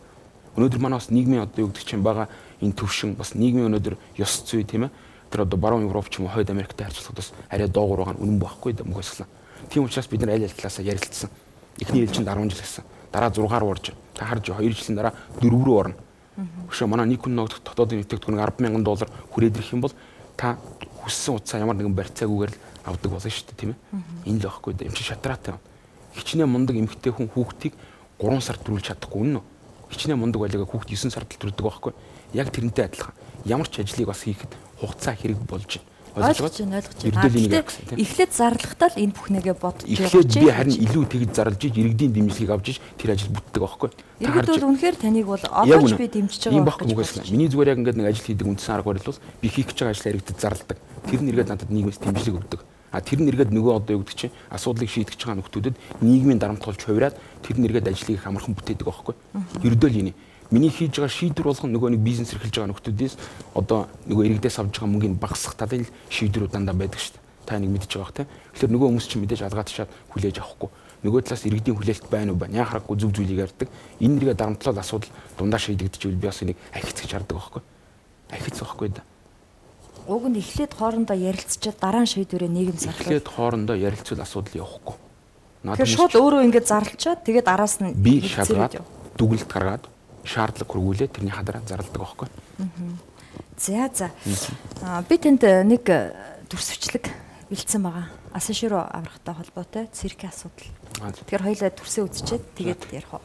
Өнөөдөр манай бас нийгмийн одоо юу гэдэг чинь байгаа энэ төвшин бас нийгмийн өнөөдөр ёс зүй тийм ээ. Тэр одоо баруун Европ ч юм уу хойд Америктэй харьцуулахад бас арай доогуур байгаа нь үнэн байхгүй да мөхөслөө. Тийм учраас бид нар аль талаасаа ярилцсан. Эхний ээлжинд 10 жил гэсэн. Дараа 6-аар орж та харж 2 жилийн дараа 4 рүү орно. Өшөө манай нэг хүн ногдох дотоодын нэвтрэгдэхүүн $10,000 хүрээд ирэх юм бол та хүссэн утсаа ямар нэгэн барьцаагүйгээр л авдаг болно шүү дээ, тийм ээ. Энэ л байхгүй дээ. Эм чи шатраатай байна. Хичнээн мундаг эмэгтэй хүн хүүхдийг 3 сар төрүүлж чадахгүй үнэн үү? Хичнээн мундаг байлгаа хүүхд 9 сард л төрдөг байхгүй. Яг тэрнтэй адилхан. Ямар ч ажлыг бас хийхэд хугацаа хэрэг болж байна. Ойлгож байна. Эхлээд зарлахтаа л энэ бүхнээгээ бодож байгаа. Эхлээд би харин илүү тэгж зарлж иж иргэдийн дэмжлэгийг авч иж тэр ажил бүтдэг байхгүй. Иргэд бол үнэхээр таныг бол одоо ч би дэмжиж байгаа. Ийм байхгүй мөгөөс. Миний зүгээр яг ингээд нэг ажил хийдэг үндсэн арга барил бол би хийх гэж байгаа ажлаа иргэдэд зарладаг. Тэр нь иргэд надад нийгэмээс дэмжлэг өгдөг. А тэр нь иргэд нөгөө одоо юу гэдэг чинь асуудлыг шийдэж байгаа нөхдүүдэд нийгмийн дарамтгалж хувираад тэр нь иргэд ажлыг их амархан бүтээдэг байхгүй. Ердөө л энэ миний хийж байгаа шийдвэр болгон нөгөө нэг бизнес эрхэлж байгаа нөхдүүдээс одоо нөгөө иргэдээс авж байгаа мөнгөний багасгах талын шийдвэрүүд дандаа байдаг шүү дээ. Та нэг мэдж байгаа бах тийм. Тэгэхээр нөгөө хүмүүс чинь мэдээж алгаад тушаад хүлээж авахгүй. Нөгөө талаас иргэдийн хүлээлт байна уу байна. Яа харахгүй зүг зүйлийг ярьдаг. Энэ нэргээ дарамтлал асуудал дундаа шийдэгдчихвэл би бас энийг ахицгаж хардаг байхгүй. Ахиц байхгүй да. Уг нь эхлээд хоорондоо ярилцчаад дараа нь шийдвэрээ нийгэм зарлах. Эхлээд хоорондоо ярилцвал асуудал явахгүй. Тэгэхээр шууд өөрөө ингэж зарлчаад тэгээд араас нь би шалгаад дүгнэлт гаргаад шаардлага хөргүүлээд тэрний хадараа зарладаг байхгүй. За. Би тэнд нэг төрсвчлэг бэлдсэн байгаа. Асанши руу аврахтай холбоотой циркийн асуудал. Тэгэхээр хоёулаа төрсөө үзчихэд тэгээд ярих уу.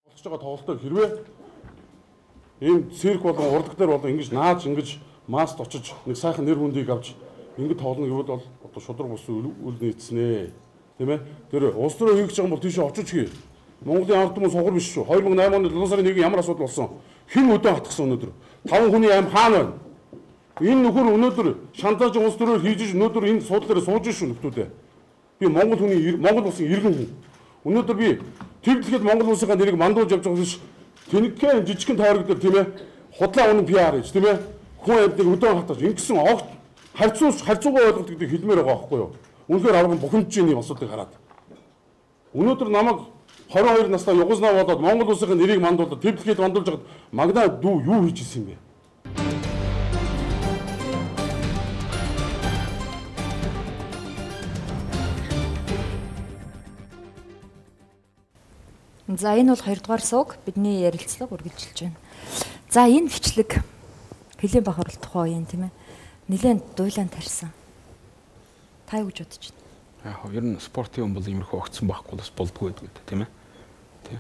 Болж байгаа тоглолтоо хэрвээ ийм цирк болон урлаг дээр болон ингэж нааж ингэж маст очиж нэг сайхан нэр хүндийг авч ингэж тоглоно гэвэл бол одоо шудраг бус үл нийцнэ. Тийм ээ? Тэр улс төрөө хийх гэж байгаа бол тийшээ очиж хий. Монголын ард түмэн сухар биш шүү. 2008 оны 7 сарын 1-ний ямар асуудал болсон? Хэн өдөө хатгсан өнөөдөр? 5 хүний аим хаана байна? Энэ нөхөр өнөөдөр шантаж улс төрөөр хийж өнөөдөр энэ суудлаараа сууж шүү нөхдүүдээ. Би Монгол улсын иргэн хүн. Өнөөдөр би тэр дэлхийд Монгол улсынхаа нэрийг мандуулж явж байгаа биш. Тэнэгхэн жижигхэн тойрог дээр тийм ээ худлаа үнэн PR гэж тийм ээ хүн амьдыг өдөө хатгаж ингэсэн огт харьцуугаа ойлголт гэдэг хэлмээр байгаа байхгүй юу? Үнэхээр арга бухимдж ийм асуудлыг хараад. Өнөөдөр намайг 22 настай югослав болоод Монгол улсынхаа нэрийг мандуулаад тэр дэлхийд мандуулж байгаад Магна дүү юу хийж ирсэн юм бэ? За энэ бол 2 дугаар сууг бидний ярилцлага үргэлжилж байна. За энэ бичлэг Хилийн бахар тухай үеийн тийм ээ. Нилээн дуйлаан тарьсан. Та юу гэж бодож байна? Яг ер нь спортын юм бол иймэрхүү огцсон байхгүй бас болдгоо гэдэг тийм ээ. Тийм.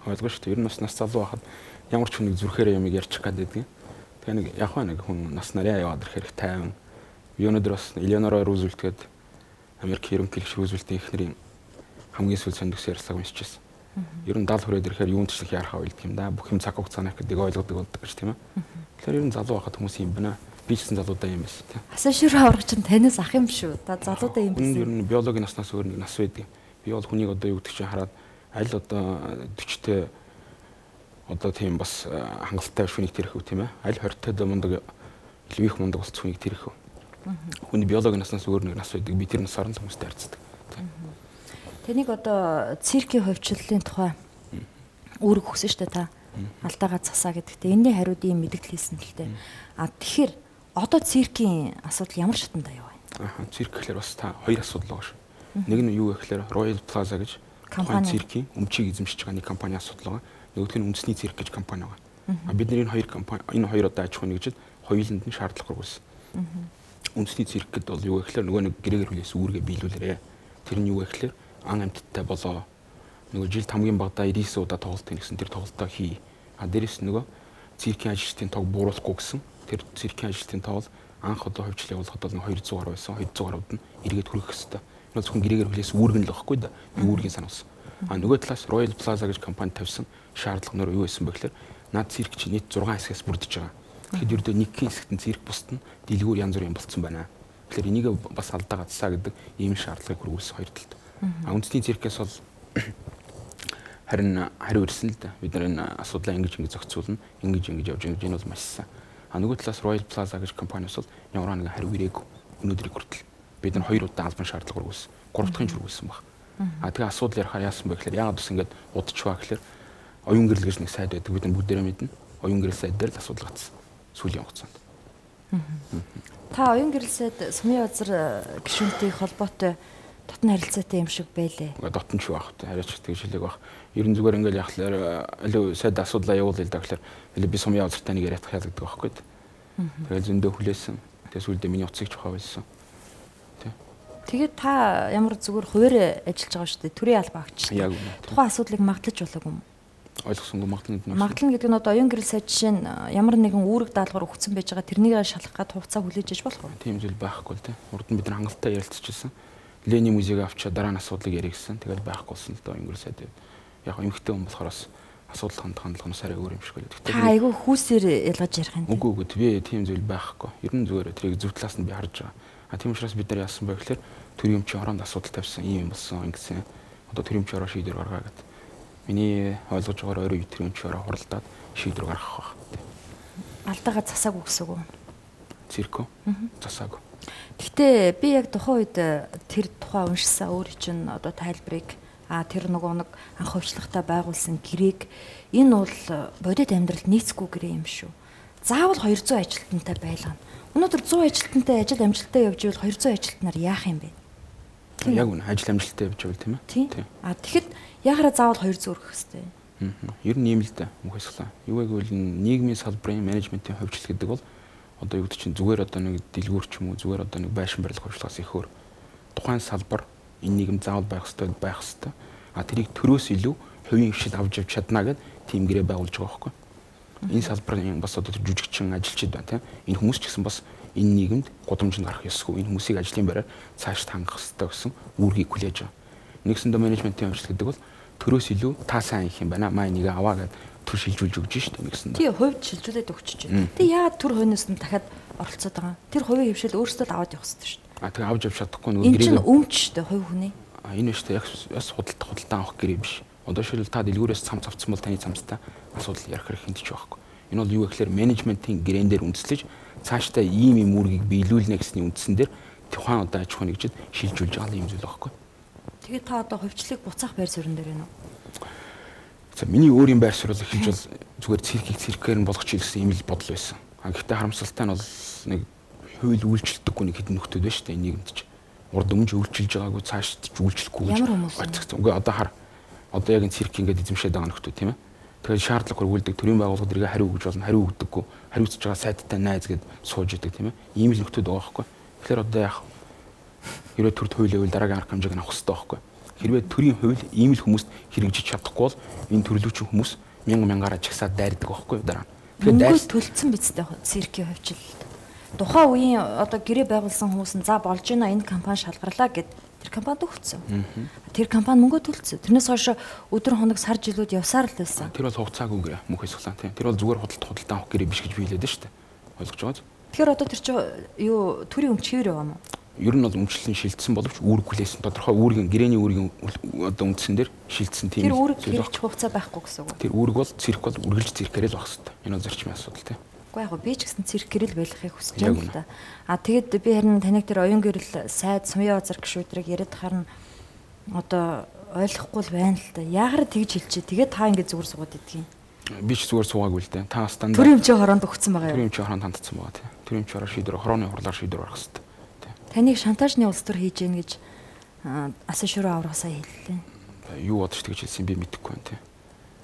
Ойлгож шүү дээ. Ер нь бас нас залуу байхад ямар ч хүнийг зүрхээрээ юм ярьчих гэдэг. Тэгээ нэг яг нэг хүн нас нараа яваад ирэх хэрэг тайван. Би өнөөдөр бас Элеонора Рузвельт гэдэг Америк ерөнхийлөгч Рузвельтийн эхнэрийн хамгийн сүүл сондогс ярьцлага уншижсэн. Ер нь 70 хүрээд ирэхээр юунд ч их яарахаа уйлдаг юм да. Бүх юм цаг хугацааны гэдэг ойлгодог болдог гэж тийм ээ. Тэгэхээр ер нь залуу байхад хүмүүс юм байна. Би ч гэсэн залуудаа юм байсан тийм. Асаншир аврагч нь танаас ах юм шүү. Та залуудаа юм байсан. Ер нь биологийн наснаас өөр нэг нас байдаг. Би бол хүнийг одоо юу гэдэг чинь хараад аль одоо 40-тэй одоо тийм бас хангалттай шүнийг тэрэх үү тийм ээ. Аль 20-тай мундаг илүү их мундаг болц хүнийг тэрэх үү. Хүний биологийн наснаас өөр нэг нас байдаг. Би тэр насаар нь хүмүүстэй харьцдаг. Таныг одоо циркийн хувьчлалын тухай үүрэг өгсөн шүү дээ та. Алдаагаа засаа гэдэгтээ энэний хариуд ийм мэдээлэл хийсэн л дээ. Тэгэхээр одоо циркийн асуудал ямар шатанда яваа вэ? Цирк гэхэлэр бас та хоёр асуудал байгаа шүү. Нэг нь юу гэхэлэр Royal Plaza гэж компани циркийн өмчийг эзэмшиж байгаа нэг компани асуудал байгаа. Нөгөөх нь үндэсний цирк гэж компани байгаа. Бид нар энэ хоёр одоо аж ахуй нэгжид хоёуланд нь шаардлага хүргэсэн. Үндэсний цирк гэдэг бол юу гэхэлэр нөгөө нэг гэрээгээр хүлээс үүргээ биелүүлээрэ. Тэр нь юу гэхэлэр ан амьтдтай болоо нөгөө жилд хамгийн багадаа 99 удаа тоглолт хийсэн тэр тоглолтоо хий. Дээрээс нөгөө циркийн ажилчдын тог бууруулахгүй гэсэн. Тэр циркийн ажилчдын тоол анх одоо хувьчлал явуулахад бол 200 гаруй байсан. 200 гаруйд нь эргээд хүрэх хэвээр. Энэ зөвхөн гэрээгээр хүлээс үүргэн л байхгүй да. Би үүргийн сануулсан. Нөгөө талаас Royal Plaza гэж компани тавьсан шаардлага нөр юу байсан бэ гэхээр наад цирк чи нийт 6 хэсгээс бүрдэж байгаа. Тэгэхэд ердөө нэгэн хэсэгт нь цирк бусд нь дэлгүүр янз бүрийн болцсон байна. Тэгэхээр энийг бас алдаа гацсаа гэдэг ийм шаардлагыг хүргүүлсэн хоёр талд. Үндэсний циркээс бол харин хариу ирсэн л да. Бид нар энэ асуудлаа ингэж зохицуулна, ингэж явж байгаа энэ бол маш сайн. Нөгөө талаас Royal Plaza гэж компаниас бол ямар нэгэн хариу ирээгүй өнөөдрийг хүртэл. Бид нар 2 удаа албан шаардлага хүргүүлсэн. 3 дахин ч хүргүүлсэн баг. Тэгээ асуудал ярихаар яасан бэ гэхээр яагаад бас ингэж удажваа гэхээр оюун гэрэл гэж нэг сайд байдаг. Бид нар бүгдээрээ мэднэ. Оюун гэрэл сайд дээр л асуудал гацсан. Сүүлийн хугацаанд. Та оюун гэрэл сайд Сумын базар гишүүнтэй холбоотой дотны харилцаатай юм шиг байлээ. Дотн ч байх та хараач тэгж хэлээг байх. Ер нь зүгээр ингээл яхахлаар аль сайд асуудлаа явуулъя л да гэхээр би Сумын базартай нэг яриад хялгдаг байхгүй. Тэгээд зөндөө хүлээсэн. Тэгээд сүүлдээ миний утсыг чухаа болсон. Тэгээд та ямар зүгээр хуваар ажиллаж байгаа шүү дээ. Төрийн албаа агч. Яг үнэ. Тухайн асуудлыг магадлаж болоогүй юм. Ойлгосонгүй магадлал нь. Магадлал гэдэг нь одоо оюун гэрэл сайд жишээ нь ямар нэгэн үүрэг даалгавар өгсөн байж байгаа тэрнийг шалгах гад хугацаа хүлээж иж болох уу? Тийм зүйл байхгүй л тийм. Урд нь бид нар хангалттай ярилцчихсан. Ленин музейг авчаа дараа нь асуудлыг ярих гэсэн. Тэгээд байхгүй болсон л доо оюун гэрэл сайд. Яг эмхтэй хүн болохоор асуудал хандлага нь арай өөр юм шиг байлаа. Та айгүй хүүсээр ялгаж ярих юм. Үгүй би тийм зүйл байхгүй. Ер нь зүгээр тэрийг зөв талаас нь би харж байгаа. Тийм учраас бид нар яасан бэ гэхээр төрийн өмчийн хороонд асуудал тавьсан юм болсон ингэсэн. Одоо төрийн өмчийн хороо шийдвэр гаргаа гэдэг. Миний ойлгож байгаагаар өөрөө төрийн өмчийн хороо хуралдаад шийдвэр гаргах байх. Алдаагаа засаагүй гэсэн үг. Цирко. Засаагүй. Гэхдээ би яг тухайн үед тэр тухай уншсан өөрөө чинь одоо тайлбарыг тэр нөгөө нэг анх хувьчлагтай байгуулсан гэрээг энэ бол бодит амьдралд нийцгүй гэрээ юм шүү. Заавал 200 ажилтнтай байлгана. Өнөөдөр 100 ажилтнтай ажил амжилттай явж ивэл 200 ажилтнаар яах юм бэ? Яг үнэ ажил амжилттай явж байвал тийм ээ. Тийм. Тэгэхэд ягараа заавал 200 өргөх хэвтэй. Ер нь ийм л да мөхөсглаа. Юу гэвэл нийгмийн салбарын менежментийн хувьчлал гэдэг бол одоо юу гэдэг чинь зүгээр одоо нэг дэлгүүр ч юм уу зүгээр одоо нэг байшин барилга хувьчлагаас ихөөр тухайн салбар энэ нийгэм заавал байх ёстой. Тэрийг төрөөс илүү хувийн хвшил авч чадна гэд тийм гэрээ байгуулж байгаа байхгүй. Энэ салбарын бас одоо жүжигчин ажилчид байна тийм. Энэ хүмүүс ч гэсэн бас энэ нийгэмд гудамжинд гарах ёсгүй. Энэ хүмүүсийг ажлын байраар цааш хангах ёстой гэсэн үүргийг хүлээж байгаа. Нэгсэндээ менежментийн хувьчлал гэдэг бол төрөөс илүү та сайн их юм байна. Маа нэг аваа гэд төр шилжүүлж өгч шүү дээ нэгсэндээ. Тий, хувьд шилжүүлээд өгч чинь. Тэг яагаад төр хойноос нь дахиад оролцоод байгаа юм? Тэр хувийн хвшил өөрсдөө л аваад явах хэрэгтэй шүү дээ. Тэг авч явж чадахгүй нөгөө гэрээ. Энэ чинь өмч шүү дээ хувь хүний. Энэ шүү дээ яг худалдан авах гэрээ биш. Одоо шилэл та дэлгүүрээс цамц авцсан бол таны цамцтай асуудал ярих хэрэг хинтэж байхгүй. Энэ бол юу гэхээр менежментийн гэрээн дээр үндэслэж цаашдаа ийм юм үүргийг биелүүлнэ гэсний үндсэн дээр тухайн одоо аж ахуйн нэгжид шилжүүлж байгаа юм зүйл байхгүй. Тэгээд та одоо хувьчлалыг буцаах байр суурин дээр байна уу? За миний өөрийн байр суурь эхэлж бол зүгээр циркийг циркээр нь болгочих гэсэн юм л бодол байсан. Гэхдээ харамсалтай нь бол нэг хууль үйлчлдэггүй нэг хэдэн нөхдөд байна шүү дээ нийгэмд ч. Урд өмнө үйлчилж байгаагүй цааш ч үйлчлэхгүй гэж. Ямар хүмүүс? Үгүй одоо хар. Одоо яг энэ цирк ингээд эзэмшээд байгаа нөхдөд тийм ээ. Тэгэхээр шаардлага хөрвүүлдэг төрийн байгууллагууд иргэ хариу өгж болно, хариу өгдөггүй. Хариуцж байгаа сайттай найз гэд сууж идэг тийм ээ. Ийм л нөхдөд байгаа байхгүй. Тэгэхээр одоо яах вэ? Хэрвээ төр хууль байвал дараагийн арга хэмжээг авах хэрэгтэй байхгүй. Хэрвээ төрийн хууль ийм л хүмүүст хэрэгжиж чадахгүй бол энэ төрлөөчийн хүмүүс мянгаараа чагсаад дайрдаг байхгүй дараа. Тэгэхээр төлцсөн бицтэй циркийн хувьчлал. Тухайн үеийн одоо гэрээ байгуулсан хүмүүс нь за болж байна энэ компани шалгарлаа гэд тэр компанид өгсөн. Тэр компани мөнгө төлцсөн. Тэрнээс хойш өдөр хоног сар жилүүд явсаар л байсан. Тэр бол хугацаагүй гэрээ мөнхөөс хулаа тийм. Тэр бол зүгээр худалдан авах гэрээ биш гэж биелээд шүү дээ. Ойлгож байгаа зү? Тэгэхээр одоо тэр чинь юу төрийн өмчгөр байгаа юм уу? Ер нь бол өмчлөлийн шилжсэн боловч үүрэг хүлээсэн тодорхой үүргийн гэрээний үүргийн одоо үндсэн дээр шилжсэн тийм. Тэр үүрэг хэрэгжих хугацаа байхгүй гэсэн үг. Тэр үүрэг бол цирк бол үргэлж циркээр л байх хэрэгтэй. Энэ бол зарчмын асуудал тийм. Уу яг би ч гэсэн циркээр л байхыг хүсэж байна л да. Тэгээд би харин таныг тэр оюун гэрэл сайд Сумын базар гişүүдрийг яриад харна одоо ойлгохгүй л байна л да. Яагаад тэгж хэлчихэ. Тэгээд та ингэ зүгээр суугаад идэгин. Би ч зүгээр суугаагүй л дээ. Та стандарт төрийн өмчийн хороонд өгсөн байгаа юу? Төрийн өмчийн хороонд хандсан байгаа тийм. Төрийн өмчийн хороо шийдвэр хорооны хурлаар шийдвэр гаргах хэрэгтэй. Таныг шантажны улс төр хийж гэн гэж асан шүрээ аврагасаа хэллээ. Юу бодож тэгж хэлсэн би мэдэхгүй байна тийм.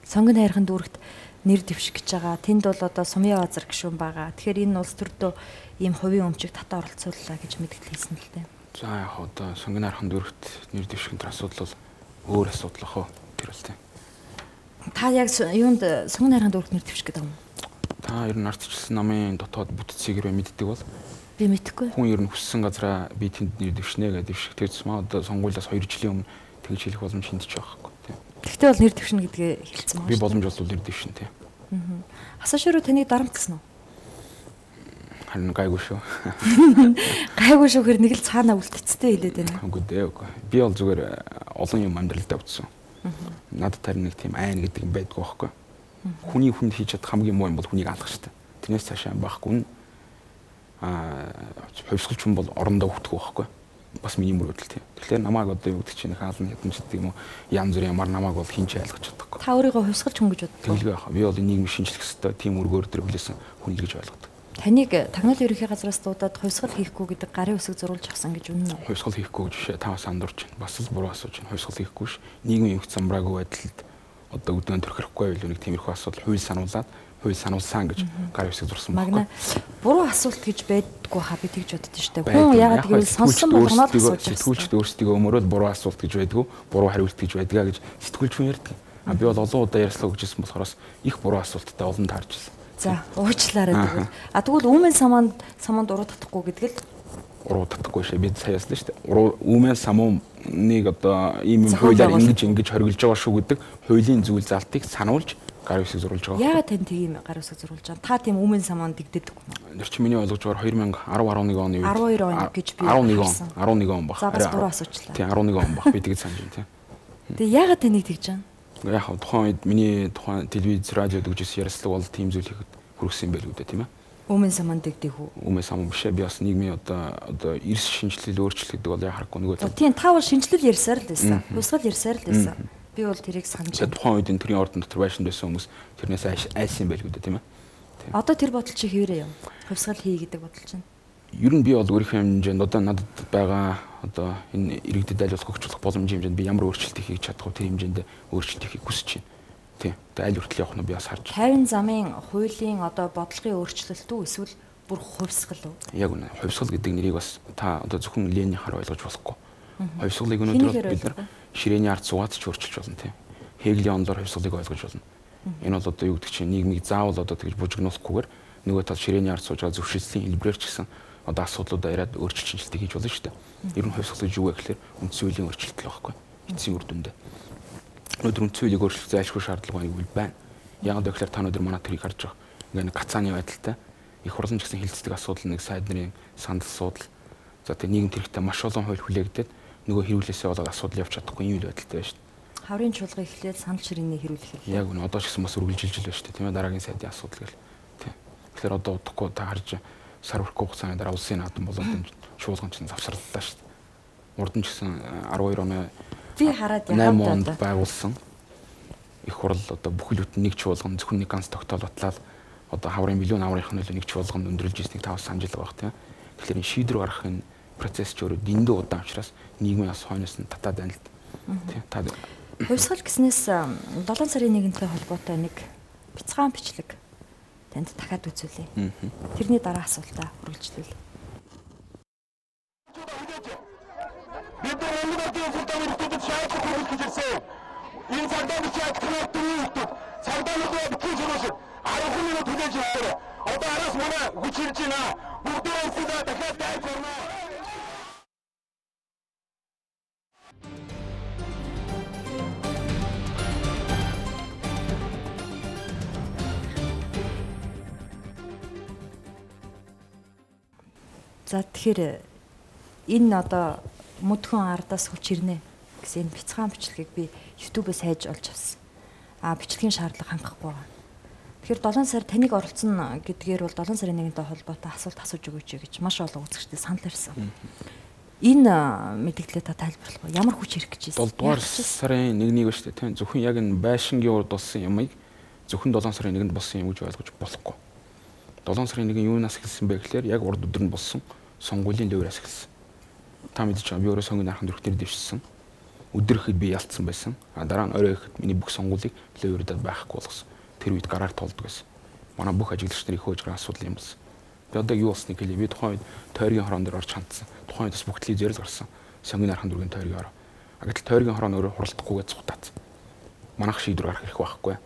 Сонгон хайрхан дүүрэгт нэр дэвших гэж байгаа. Тэнд бол одоо Сумын базар гişүүн байгаа. Тэгэхээр энэ улс төрдөө ийм хувийн өмчийг татаа оролцууллаа гэж мэдгэл хийсэн л дээ. За яг одоо сонгон хайрхан дүүрэгт нэр дэвших энэ асуудал бол өөр асуудал ах уу тэр бол тийм. Та яг юунд сонгон хайрхан дүүрэгт нэр дэвших гэдэг юм? Та ер нь ардчилсан намын дотоод бүтцийг хэрвээ мэддэг бол би мэдэхгүй. Хүн ер нь хүссэн газараа би тэнд нэр дэвшнэ гэдэг дэвших. Тэгсэн одоо сонгуулиас 2 жилийн өмнө тэгж хэлэх боломж хинтэж байгаа байхгүй тийм. Гэхдээ бол нэр дэвшнэ гэдгээ хэлсэн байна. Би боломж бол нэр дэвшин тийм. Асан шүрүү таныг дарамтсан уу? Харин гайгүй шүү. Гайгүй шүү хэр нэг л цаанаа үлдцтэй хэлээд байна. Үгүй дээ үгүй. Би бол зүгээр олон юм амьдралдаа утсан. Надад харин нэг тийм айн гэдэг юм байдгүй байхгүй. Хүний хүнд хийж чадах хамгийн муу юм бол хүнийг алах шүү дээ. Тэрнээс цаашаа байхгүй. Хувьсгалч хүн бол орондоо хөтгөх байхгүй. Бас миний мөрөөдөл тийм. Тэгэхээр намайг одоо юу гэдэг чинь хаална хятадчд юм уу янз бүрийн ямар намайг бол хинч айлгаж чадахгүй. Та өөрийгөө хувьсгалч хүн гэж боддог. Тэгэлгүй яах. Би бол нийгмийг шинжлэх ёстой тийм өргөөр төр хүлээсэн хүн л гэж ойлгодог. Таныг тагнуулын ерөнхий газраас дуудаад хувьсгал хийхгүй гэдэг гарын үсэг зурулж авсан гэж үнэн үү? Хувьсгал хийхгүй гэж та бас андуурч байна. Бас л буруу асууж байна. Хувьсгал хийхгүй ш. Нийгмийн эмх замбраагүй байдалд одоо өдөө төрөх хэрэггүй байл нэг тиймэрхүү асуудал хууль сануулад хууль сануулсан гэж гар хэвсэг зурсан Магна байна. буруу асуулт гэж байдаггүй хаа би тэгж боддоо шүү дээ. Хүн яагаад гэвэл сонссон болгоноор асууж сэтгүүлчд өөрсдөө өмөрөөл буруу асуулт гэж байдгүй, буруу хариулт гэж байдгаа гэж сэтгүүлч хүн ярьдаг. Би бол олон удаа ярьслаа гэжсэн болохоор их буруу асуулттай олон таарч ирсэн. За, уучлаарай тэгвэл. Тэгвэл үүмэн саманд уруу татахгүй гэдэг л уруу татахгүй шээ. Би сая ясна шүү дээ. Үүмэн самууныг одоо ийм хуулиар ингэж хоригдж байгаа шүү гэдэг хуулийн зүйл залтыг сануулж гар хэвсэг зурулж байгаа. Яагаад тань тийм гар хэвсэг зурулж байгаа? Та тийм үүмэн самуанд дэгдэдэг юм уу? Нэрч миний ойлгож байгаа 2010 11 оны үед 12 он гэж би 11 он баг. За бас буруу асуучлаа. Тийм 11 он баг. Би тэгж санаж байна тийм. Тэгээ яагаад таныг тэгж байгаа? Яг тухайн үед миний тухайн телевиз радиод өгжсэн ярилцлага бол тийм зүйл ихэд хүргэсэн юм байлгүй дээ тийм ээ. Өмнө саманд дэгдэх үү? Өмнө саман бишээ би бас нийгмийн одоо эрс шинжилэл өөрчлөлт гэдэг бол яг харахгүй нөгөө. Тийм та бол шинжилэл ярьсаар л байсан. Хувьсгал ярьсаар л байсан. Би бол тэрийг санаж байна. Тухайн үед энэ төрлийн ордон дотор байшин байсан хүмүүс тэрнээс айсан байлгүй дээ тийм ээ. Одоо тэр бодол чи хэвээрээ юм. Хувьсгал хий гэдэг бодол чинь. Ер нь би бол өөрийнхөө хэмжээнд одоо надад байгаа одоо энэ иргэдэд айлуулах хөгжүүлэх боломжийн хэмжээнд би ямар өөрчлөлт хийж чадах вэ тэр хэмжээнд өөрчлөлт хийхийг хүсэж байна. Тийм. Тэгээ аль хүртэл явах нь би бас харж байна. 50 замын хуулийн одоо бодлогын өөрчлөлт үү эсвэл бүр хувьсгал уу? Яг үнэ. Хувьсгал гэдэг нэрийг бас та одоо зөвхөн Ленинхаар ойлгож болохгүй. Хувьсгалыг өнөөдөр бид нар ширээний ард суугаад ч өөрчилж болно тийм. Хегелийн онолоор хувьсгалыг ойлгож болно. Энэ бол одоо юу гэдэг чинь нийгмийг заавал одоо тэгж бужигнуулахгүйгээр нөгөө тал ширээний ард сууж байгаа зөвшөөрлөлийн хэлбэрээр ч гэсэн одоо асуудлуудаа яриад өөрчлөлт шинжилтийг хийж болно шүү дээ. Ер нь хувьсгал гэж юу вэ гэхээр үндсэн хуулийн өөрчлөлт л байхгүй. Эцсийн үр дүндээ. Өнөөдөр үндсэн хуулийг өөрчлөх зайлшгүй шаардлага байна. Яг л тэгэхээр та өнөөдөр манай тэрийг харж байгаа. Ингээ гацааны байдалтай их хурлын ч гэсэн хилцдэг асуудал нэг сайд нарын сандал суудал. За тэгээ нийгэм тэрэгтэй маш олон хууль хүлээгдээд нөгөө хэрүүлээсээ болоод асуудал явж чадахгүй юм л байдалтай байна шүү дээ. Хаврын чуулгыг эхлээд санал ширээний хэрүүлэх. Яг үнэ одоо ч гэсэн бас үргэлжилж байна шүү дээ. Тийм ээ дараагийн сайдын асуудал гэл. Тийм. Тэгэхээр одоо удахгүй та харж сар хүрхгүй хугацааны дараа улсын наадам болоод энэ чуулган ч завсарлаа шүү дээ. Урд нь ч гэсэн 12 оны би хараад яагаад байгуулсан их хурл одоо бүхэл бүтэн нэг чуулган зөвхөн нэг ганц тогтоол батлаад одоо хаврын миллион аврынхны нөлөө нэг чуулганд өндөрлж ирснийг та бас санаж байгаа тийм. Тэгэхээр энэ шийдвэр гаргах энэ процесс ч өөрөө дэндүү удаан учраас нийгмийн бас хойноос нь татаад байна л тийм. Та хувьсгал гэснээс 7 сарын 1-ний холбоотой нэг бяцхан бичлэг танд дахиад үзүүлье. Тэрний дараа асуултаа үргэлжлүүлье. Бид өнөөдөр фундаментууд шаардлагатай хөрвүүлж ирсэн. Энэ цагдаа бичээд кинод дөрөвдөд цагдааныхоо бүхэн сурвалж 10 минут хүлээж авсан. Одоо араас манай хүч ирж байна. Бүгдээ өсөдөө дахиад дайж орно. За тэгэхээр энэ одоо мөдгөн ардаас хүч ирнэ гэсэн энэ бяцхан бичлэгийг би YouTube-ээс хайж олж авсан. Бичлэгийн шаардлага хангахгүй байгаа. Тэгэхээр 7 сар таныг оролцсон гэдгээр бол 7 сарын 1-ний холбоотой асуулт асууж өгөөч гэж маш олон үзэгчдэд санал ирсэн. Энэ мэдээлэлээ та тайлбарлах уу? Ямар хүч ирэх гэж байна? 7 дугаар сарын 1-ний шүү дээ тийм. Зөвхөн яг энэ байшингийн урд болсон ямыг зөвхөн 7 сарын 1-нд болсон юм гэж ойлгож болохгүй. 7 сарын 1 юунаас эхэлсэн бэ гэхээр яг урд өдөр нь болсон сонгуулийн лөөрөөс эхэлсэн. Та мэдж байгаа би өөрөө сонгуулийн архан дүрхтэр дэвшсэн. Өдөр ихэд би ялцсан байсан. Дараа нь орой ихэд миний бүх сонгуулийг лөөрөдөд байхгүй болгосон. Тэр үед гараар толдог байсан. Манай бүх ажиглагч нар их хөөж гараа асуудал юм болсон. Би одоо юу болсныг хэлье. Би тухайн үед тойргийн хорон дээр орж хандсан. Тухайн үед бас бүх телевизээр л гарсан. Сонгуулийн архан дүргийн тойргийн хорон. Гэтэл тойргийн хорон өөрөө хуралдахгүйгээ цухтаацсан. Манайх шийдвэр гаргах хэрэг байхгүй.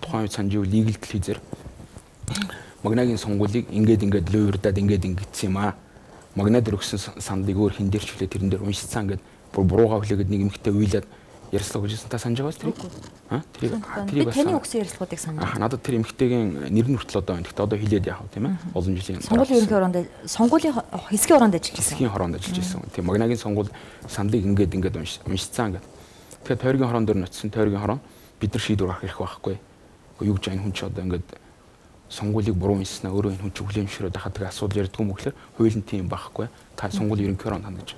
Тухайн үед санжив лигэл телевизээр Магнагийн сонгуулийг ингээд лөөрдөд ингээд ингэсэн юм аа. Магна дээр өгсөн сандыг өөр хин дээр ч хүлээ тэрэн дээр уншицсан ингээд буруугаа хүлээгээд нэг эмэгтэй уйлаад ярьслаа гэжсэн та санаж байгаас тэрийг? Тэрийг таны өгсөн ярилцлагуудыг санаж байна. Надад тэр эмэгтэйгийн нэр нь хүртэл одоо байна. Гэхдээ одоо хэлээд яах вэ тийм ээ? Олон жилийн сонгуулийн ерөнхий хороонд сонгуулийн хэсгийн хороонд ажиллаж байсан. Хэсгийн хороонд ажиллаж байсан. Тийм Магнагийн сонгуул сандыг ингээд уншицсан ингээд. Тэгэхээр тойргийн хорон дээр ноцсон тойргийн хорон бид нар шийдвэр гаргах хэрэг байхгүй. Юу гэж энэ хүн ч одоо ингээд сонгуулийг буруу уншснаа өөрөө энэ хүн ч хүлээмжшрээд хахад тэгээ асуудал ярьдгүй юм гэхээр хуулийн тийм байхгүй. Та сонгуулийн ерөнхий хороонд хандаж.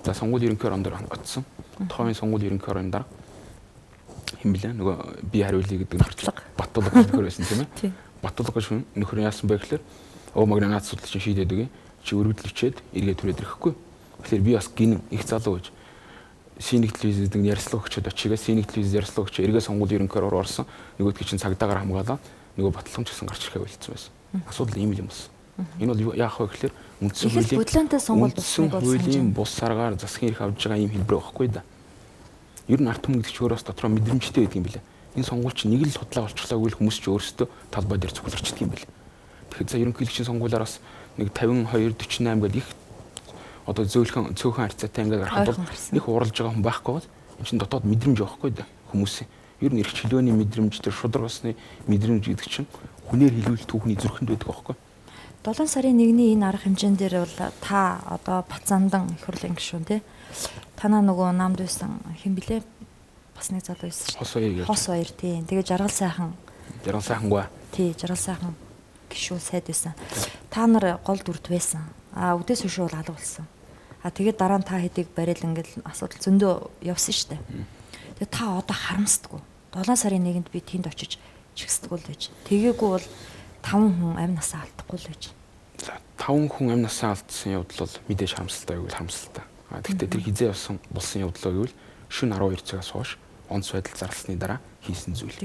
За сонгуулийн ерөнхий хороонд дээр очсон. Тооны сонгуулийн ерөнхий хороонд дараа хэм блэ нөгөө би хариулъя гэдэг Баттулга нөхөр байсан тийм ээ. Баттулга шүн нөхөр яасан бэ гэхээр Магнанаас асуудал чинь шийдээд өгье. Чи өргөдөл ичээд эргээ түрээд ирэхгүй. Тэгэхээр би бас гин их залуу гэж Синийг телевизэд ярьслаг өгчөд очигээ Синийг телевиз ярьслаг өгч эргээ сонгуулийн ерөнхий хороор орсон. Нөгөөдгөө чинь цагдаагаар хамгаалаад нөгөө баталгаан ч гэсэн гарч ирэхээ болцсон байсан. Асуудал ийм л юм болсон. Энэ бол яах вэ гэхээр үндсэн хуулийн бус аргаар засгийн эрх авж байгаа ийм хэлбэр байхгүй да. Ер нь ард түмэн гэдэг чинь өөрөөс дотроо мэдрэмжтэй байдаг юм билээ. Энэ сонгуул чинь нэг л худлаа болчихлоо гэвэл хүмүүс ч өөрсдөө талбай дээр цугларчдаг юм билээ. Тэгэхээр за ерөнхийлөгчийн сонгуулиар бас нэг 52 48 гэдэг их одоо цөөхөн харьцаатай ингээд гарахад бол их уралж байгаа хүн байхгүй бол энэ чинь дотоод мэдрэмж байхгүй да хүмүүсийн. Ер нь эрх чөлөөний мэдрэмж тэр шудраг басны мэдрэмж гэдэг чинь хүнээр хэлүүл түүхний зүрхэнд байдаг байхгүй. 7 сарын 1-ний энэ арга хэмжээн дээр бол та одоо Бацаандан их хурлын гишүүн тий. Танаа нөгөө намд байсан хэн блэ? Бас нэг залуу байсан шүү. Хос баяр тий. Тэгээ жаргал сайхангүй. Тий, жаргал сайхан гишүүн сайд байсан. Та нар гол дүрд байсан. Үдээс хойш бол алга болсон. Тэгээд дараа нь та хэдийг барил ингээл асуудал зөндөө явсан шүү дээ. Тэгээ та одоо харамсдаггүй. 7 сарын 1-нд би тэнд очиж чигсдэг л байж. Тэгээгүй бол 5 хүн амь насаа алдахгүй л байж. За 5 хүн амь насаа алдсан явдал бол мэдээж харамсалтай гэвэл харамсалтай. Тэгэхдээ тэр хизээ болсон явдлаа гэвэл шөнө 12 цагаас хойш онц байдал зарласны дараа хийсэн зүйл.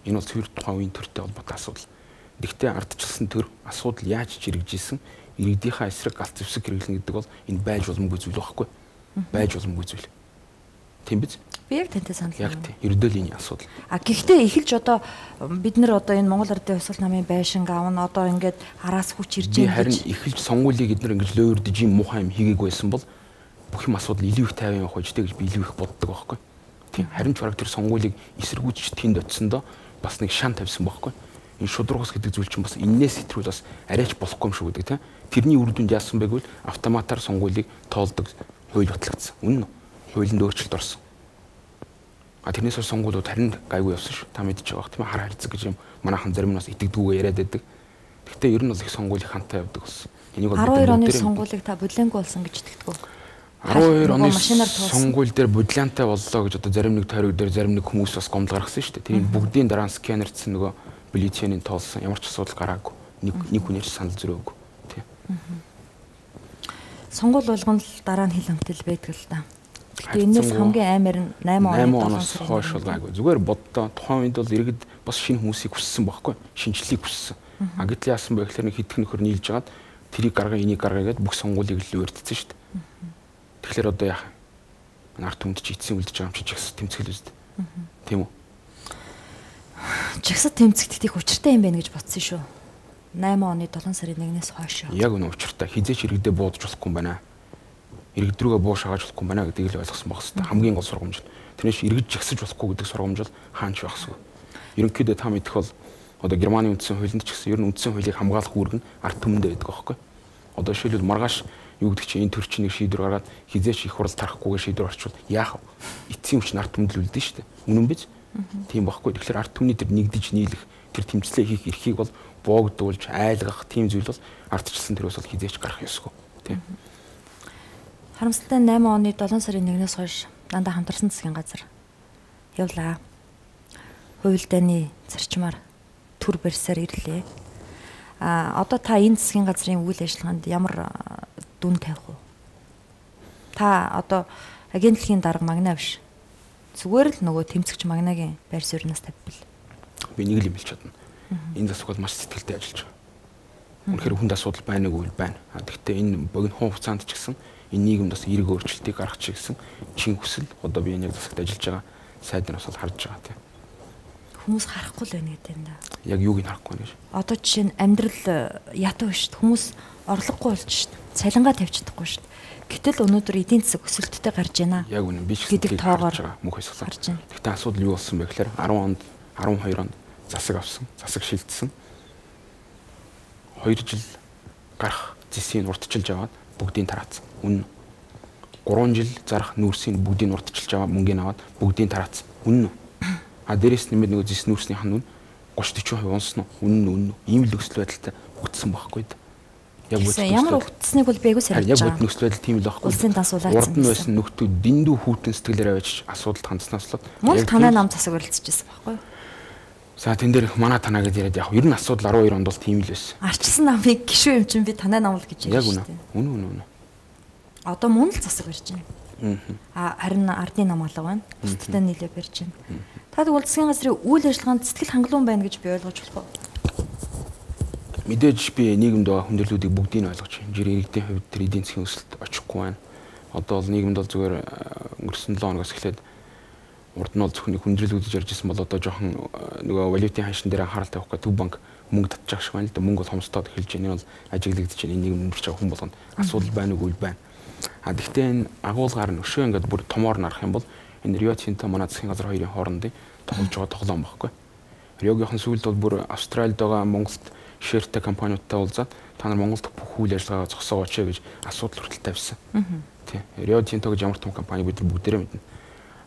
Энэ бол тэр тухайн үеийн төртэй холбоотой асуудал. Гэхдээ ардчилсан төр асуудал яаж чирэгжсэн иргэдийнхаа эсрэг галт зэвсэг хэрэглэн гэдэг бол энэ байж боломгүй зүйл байхгүй. Байж боломгүй зүйл. Тийм биз? Би яг тантай санал. Яг тийм. Ердөөлийн асуудал. Гэхдээ эхэлж одоо бид нар одоо энэ Монгол Ардын Хувьсгал намын байшинг аавна одоо ингээд араас хүч ирж байгаа. Харин эхэлж сонгуулийг эдгээр ингэж лөөрдөж юм муухай юм хийгээг байсан бол бүх юм асуудал илүү их тайван явах үедээ гэж би илүү их боддог байхгүй. Тийм. Харин ч бараг тэр сонгуулийг эсэргүүцч тэнд очисондоо бас нэг шан тавьсан байхгүй. Энэ шудрагс гэдэг зүйл чинь бас энээс хэтрүүл бас арайч болохгүй юм шүү гэдэг тийм. Тэрний үр дүнд яасан бэ гэвэл автоматар сонгуулийг тоолдог хууль батлагдсан. Үнэн үү? Хуулинд өөрчлөлт орсон. Тэрнээс хойш сонгуулиуд харин гайгүй явсан шүү. Та мэдчихэж байгаа тийм хар харьцаг гэж юм манайхан зарим нь бас итгэдэггүйгээр яриад байдаг. Гэхдээ ер нь бол их сонгуулийг хантай явдаг болсон. Энийг бол 12 оны сонгуулийг та бодлонгүй болсон гэж итгэдэг үү? 12 оны сонгуул дээр бодлонтой боллоо гэж одоо зарим нэг тойрог дээр зарим нэг хүмүүс бас гомдол гаргасан шүү дээ. Тэрийг бүгдийн дараа сканерцсан нөгөө бюллетенийг тоолсон ямар ч асуудал гараагүй. Нэг хүнээр санал зөрөөгүй. Тийм. Сонгуул болгоно л дараа нь хил амтал байдаг л да. Гэхдээ энэс хамгийн аймаар нь 8 оноос хойш бол гайгүй. Зүгээр боддоо тухайн үед бол иргэд бас шинэ хүмүүсийг хүссэн байхгүй. Шинжлэлийг хүссэн. Гэтэл яасан бэ гэхээр нэг хитгэн нөхөр нийлж хагаад тэрийг гаргаа энийг гаргаа гэдээ бүх сонгуулийг л өрдсөн шүү дээ. Тэгэхээр одоо яах вэ? Ард түмэнд ч эцсийн үлдэж байгаа юм чи жигс тэмцэл үст. Тийм үү? Жигсэд тэмцэгдэх их учиртай юм байна гэж бодсон шүү. 8 оны 7 сарын 1-ээс хойш. Яг үнэ учиртай. Хизээч иргэдээ буудаж болохгүй юм байна. Иргэд рүүгээ буу шагааж болохгүй юм байна гэдгийг л ойлгосон байх хэрэгтэй. Хамгийн гол сургамж. Тэрнээс иргэд жигсэж болохгүй гэдэг сургамж бол хаач байх вэ? Ерөнхийдөө та мэдэх бол одоо Германы үндсэн хуулинд ч гэсэн ер нь үндсэн хуулийг хамгаалах үүрэг нь ард түмэнд байдаг байхгүй. Одоо жишээлбэл маргааш юу гэдэг чинь энэ төр чинь нэг шийдвэр гаргаад хизээч их хурал тарахгүйгээр шийдвэр орчвол яах вэ? Эцсийн хүч нь ард түмэнд л үлдэн шүү дээ. Үнэн биз? Тийм байхгүй. Тэгэхээр ард түмний тэр нэгдэж нийлэх тэр тэмцлээ хийх эрхийг бол боогдуулж айлгах тийм зүйл бол ардчилсан төрөөс бол хизээч гарах ёсгүй. Тийм. Харамсалтай 8 оны 7 сарын 1-ээс хойш дандаа хамтарсан засгийн газар явлаа. Хувилдааны зарчмаар төр барьсаар ирлээ. Одоо та энэ засгийн газрын үйл ажиллагаанд ямар дүн тавих вэ? Та одоо агентлагийн дарга магнаа биш. Зүгээр л нөгөө тэмцэгч магнагийн байр суурьнаас тавьбал. Би нэг л юм хэлж чадна. Энэ засаг бол маш сэтгэлтэй ажиллаж байгаа. Үнэхээр хүнд асуудал байна уу байна. Гэхдээ энэ богино хугацаанд ч гэсэн энэ нийгэмд бас эерэг өөрчлөлтийг гаргачих гэсэн чин хүсэл одоо би энэ засагт ажиллаж байгаа сайд нар бас харж байгаа тийм. Хүмүүс харахгүй л байна гэдэг юм да. Яг юуг нь харахгүй нэ. Одоо жишээ нь амьдрал ятуу шүү дээ. Хүмүүс орлогогүй болж шүү дээ. Цалингаа тавьж чадахгүй шүү дээ. Гэтэл өнөөдөр эдийн засаг өсөлттэй гарч байна. Яг үнэн би ч гэдэг тоогоор мөнх хэсгсэн. Гэхдээ асуудал юу болсон бэ гэхээр 10 онд 12 онд засаг авсан, засаг шилжсэн. 2 жил гарах зэсийг урдчилж аваад бүгдийг тараацсан. Үнэн. 3 жил зарах нүүрсийг бүгдийг урдчилж аваад мөнгөний аваад бүгдийг тараацсан. Үнэн. Дээрээс нэмээд нөгөө зэс нүүрсийнх нь 30-40% унсан уу? Үнэн. Ийм л өсөл байдалтай үтсэн байхгүй. Яг ямар утасныг бол бэгүү сарж байгаа. Яг нөхцөл байдал тийм л байхгүй. Улсын дасуулаацсан. Урд нь байсан нөхдүүд дэндүү хүүтэн сэтгэлээр авч асуудалд хандснаас л мөн танай нам засаг уралцчихсан байхгүй юу? За тэн дээр манай танаа гэж яриад яг ер нь асуудал 12 онд бол тийм л байсан. Арчилсан намыг гişүү юм чинь би танай нам л гэж ярьж байна. Яг үнэ. Одоо мөн л засаг барьж байна. Харин ардын нам алга байна. Бусдтай нийлээ барьж байна. Та тэгвэл засгийн газрын үйл ажиллагаанд сэтгэл хангалуун байна гэж би ойлгож болох уу? Мэдээж би нийгэмд байгаа хүндрэлүүдийг бүгдийг нь ойлгож байна. Жирийн иргэдийн хувьд тэр эдийн засгийн өсөлт очихгүй байна. Одоо бол нийгэмд бол зүгээр өнгөрсөн 7 хоногоос эхлээд урд нь бол зөвхөн хүндрэлүүд гэж ярьж ирсэн бол одоо жоохон нөгөө валютын ханшин дээр анхаарал тавих гэх Төв банк мөнгө татчих шиг байна л да. Мөнгө бол хомсдоод эхэлж байна. Энэ бол ажиглагдаж байна. Энэ нийгэм өмөрч байгаа хүн болгонд асуудал байна уу үгүй байна. А гэхдээ энэ агуулгаар нь өшөө ингээд бүр томоор нарах юм бол энэ Рио Тинто манай засгийн газар хоёрын хоорондын тоглож байгаа тоглоом байхгүй. Риогийнхэн сүүлд бол бүр Австралид байгаа Монголд ширтэй компаниудтай уулзаад та нар Монголд бүх үйл ажиллагаа зогсоогооч гэж асуудал хүртэл тавьсан. Тийм. Рио Тинто гэж ямар том компани бид нар бүгдээрээ мэднэ.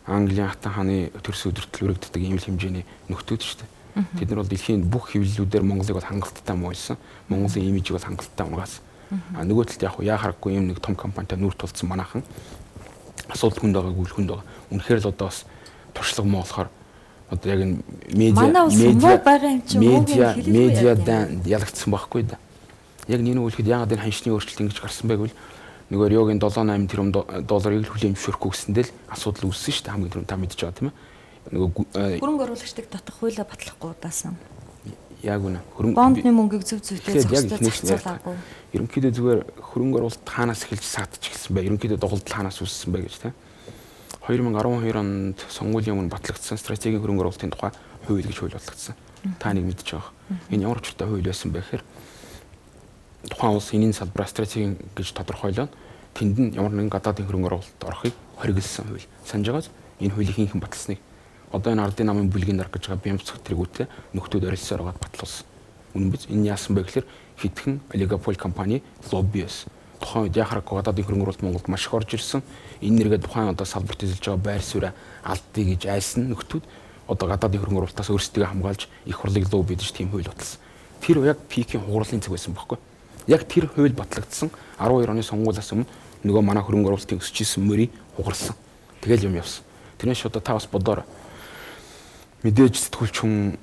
Английн хатан хааны төрс өдөртөл үрэгддэг ийм л хэмжээний нөхдүүд шүү дээ. Тэд нар бол дэлхийн бүх хэвлэлүүдээр Монголыг бол хангалттай муулсан. Монголын имижийг бол хангалттай унгаас. А нөгөө талд яг яа харахгүй юм нэг том компанитай нүрт тулцсан манайхан асуудал хүнд байгааг үлхэнд байгаа. Үнэхээр л одоо бас туршлага муу болохоор одоо яг энэ медиадан ялагдсан байхгүй да. Яг нэг үлэхэд яагаад энэ ханшны өөрчлөлт ингэж гарсан бэ гэвэл нөгөө Риогийн 7-8 тэрбум долларыг л хүлээн зөвшөөрөхгүй гэсэндээ л асуудал үүссэн шүү дээ. Хамгийн түрүүнд та мэдж байгаа тийм ээ. Нөгөө хөрөнгө оруулагчдыг татах хуулиа батлахгүй удаасан. Яг үнэ. Бондны мөнгийг зөв зөвтэй зохицуулаагүй. Ерөнхийдөө зүгээр хөрөнгө оруулалт хаанаас эхэлж саатч эхэлсэн бэ? Ерөнхийдөө доголдол хаанаас үүссэн бэ гэж тийм. 2012 онд сонгуулийн өмнө батлагдсан стратегийн хөрөнгө оруулалтын тухай хууль гэж хууль батлагдсан. Та нэг мэдж байгаа. Энэ ямар ч утгатай хууль байсан бэ гэхээр тухайн улс энийн салбараа стратеги гэж тодорхойлоод тэнд нь ямар нэгэн гадаадын хөрөнгө оруулалт орохыг хориглосон хууль. Санаж байгаач энэ хуулийг хинхэн баталсныг одоо энэ ардын намын бүлгийн дарга гэж байгаа бямц тэргүүтээ нөхдүүд орилсоор байгаад батлуулсан. Үнэн биз? Энэ яасан бэ гэхээр хитгэн олигополь компани лобби байсан. Тухайн үед яхарахгүй гадаадын хөрөнгө оруулалт Монголд маш их орж ирсэн. Энэ нэргээ тухайн одоо салбарт эзэлж байгаа байр сууриа алдъя гэж айсан нөхдүүд одоо гадаадын хөрөнгө оруулалтаас өөрсдөө хамгаалж их хурлыг лобби гэж тийм хууль баталсан. Тэр яг пикийн хугарлын цаг байсан байхгүй. Яг тэр хууль батлагдсан 12 оны сонгуулиас өмнө нөгөө манай хөрөнгө оруулалтын өсөж исэн мөрийг хугарсан. Тэгэл юм явсан. Тэрнээс одоо та бас бодоор мэдээж сэтгүүлч хүн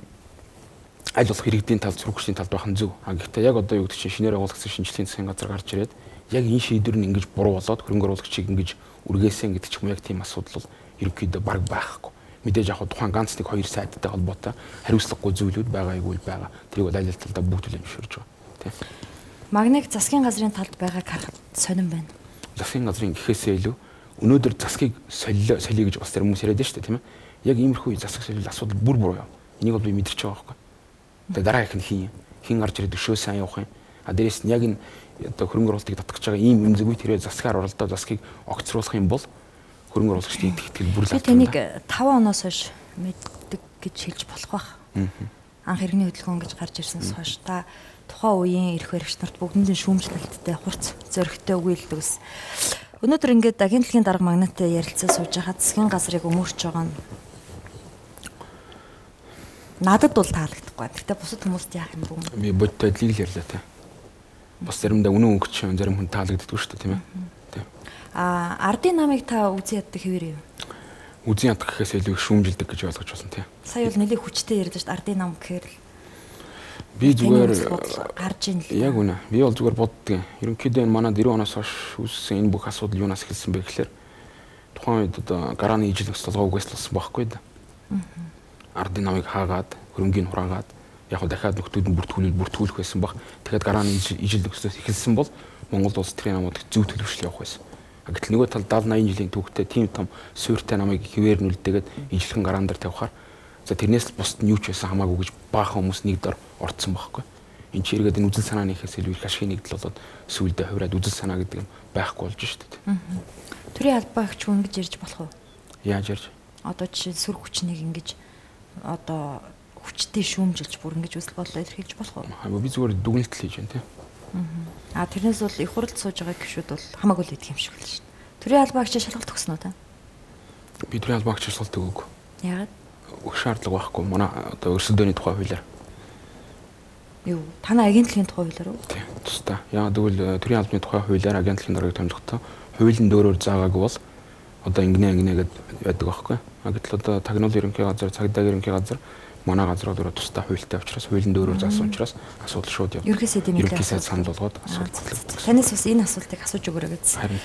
аль болох иргэдийн талд сургуулийн талд байх нь зөв. А гэхдээ яг одоо юу гэдэг чинь шинээр агуулгасан шинжилгээний засгийн газар гарч ирээд яг энэ шийдвэр нь ингэж буруу болоод хөрөнгө оруулагчийг ингэж үргээсэн гэдэг ч юм яг тийм асуудал бол ерөнхийдөө бараг байхгүй. Мэдээж яг тухайн ганц нэг хоёр сайдтай холбоотой хариуцлагагүй зүйлүүд байгаа юу байгаа. Тэрийг бол аль аль талдаа бүгд төлөмшөрж байгаа. Тийм. Магныг засгийн газрын талд байгааг харахад сонирн байна. Засгийн газрын гэхээсээ илүү өнөөдөр засгийг солио гэж бас тэр хүмүүс яриад шүү дээ тийм ээ. Яг иймэрхүү засаг солил асуудал бүр буруу яв. Энийг бол би мэдэрч байгаа байхгүй. Тэгээ дараа их нь хин гарч ирээд өшөө сайн явах юм. А дээрээс нь яг энэ одоо хөрөнгө оруулалтыг татгаж байгаа ийм эмзэггүй тэрээр засгаар оролдоо засгийг огцруулах юм бол хөрөнгө оруулагчдын итгэл бүр л авах. Тэнийг 5 оноос хойш мэддэг гэж хэлж болох байх. Анх иргэний хөдөлгөөн гэж гарч ирсэнээс хойш та тухайн үеийн эрх баригч нарт бүгдэндээ шүүмжлэлттэй хурц зөрөгтэй өгүүлдэг ус. Өнөөдөр ингээд агентлагийн дарга магнаттай ярилцаа сууж хаад засгийн газрыг өмөрч байгаа нь надад бол таалагдахгүй. Гэхдээ бусад хүмүүст яах юм бэ? Би бодтой адилыг л ярьлаа те. Бас заримдаа үнэн өнгөч зарим хүн таалагддаг шүү дээ тийм ээ. Тийм. Ардын намыг та үзэн яддаг хэвээр юу? Үзэн яддаг гэхээс илүү шүүмжилдэг гэж ойлгож байна тийм. Сая бол нэлээд хүчтэй ярьдаа шүү дээ ардын нам гэхээр би зүгээр гарч ийн л. Яг үнэ. Би бол зүгээр боддөг. Ерөнхийдөө энэ манай 90 оноос хойш үүссэн энэ бүх асуудал юунаас эхэлсэн бэ гэхээр тухайн үед одоо гарааны ижил нөхцөлгөө угсаалсан байхгүй да. Ардын намыг хаагаад, хөрөнгийг хураагаад яг хөө дахиад нөхдүүд нь бүртгүүлэх байсан баг. Тэгэхээр гарааны ижил нөхцөлөөс эхэлсэн бол Монгол улс төрийн намууд зөв төлөвшөл явах байсан. Гэтэл нөгөө тал 70-80 жилийн түүхтэй тийм том суурьтай намыг хэвээр нүлдээгээд ижилхэн гараан дээр тавихаар за тэрнээс л бусд нь юу ч байсан хамаагүй гэж баахан хүмүүс нэг дор орцсон байхгүй. Энэ ч эргээд энэ үзэл санааны ихээс илүү их ашигын нэгдэл болоод сүйдээ хувраад үзэл санаа гэдэг юм байхгүй болж шүү дээ. Төрийн албаагч хүн ингэж ярьж болох уу? Яаж ярьж? Одоо жишээ нь сүр хүчнийг ингэж одоо хүчтэй шүүмжилж бүр ингэж үсэл бодлоо илэрхийлж болох уу? Би зүгээр дүгнэлт хийж байна тийм. Тэрнээс бол их хурд сууж байгаа гişүүд бол хамаагүй л идэх юм шиг л шүү дээ. Төрийн албаагч шалгалт өгсөн үү та? Би төрийн албаагч шалгалт өгөөгүй. Яагаад? Өгөх шаардлага байхгүй. Манай одоо өрсөлдөөний тухай хуулиар. Юу? Танай агентлагийн тухай хуулиар уу? Тийм. Тусдаа. Яагаад гэвэл төрийн албаны тухай хуулиар агентлагийн даргаыг томилохдоо хуулийн дөөрөөр заагаагүй бол одоо ингэнэ гэд байдаг байхгүй. Гэтэл одоо тагнуулын ерөнхий газар, цагдаагийн ерөнхий газар манай газар бол тусдаа хуультай учраас хуулийн дөөрөөр заасан учраас асуудал шууд явна. Ерөнхий сайдын ерөнхий сайд санал болгоод асуудал. Танаас бас энэ асуултыг асууж өгөөрэй гэсэн. Харин.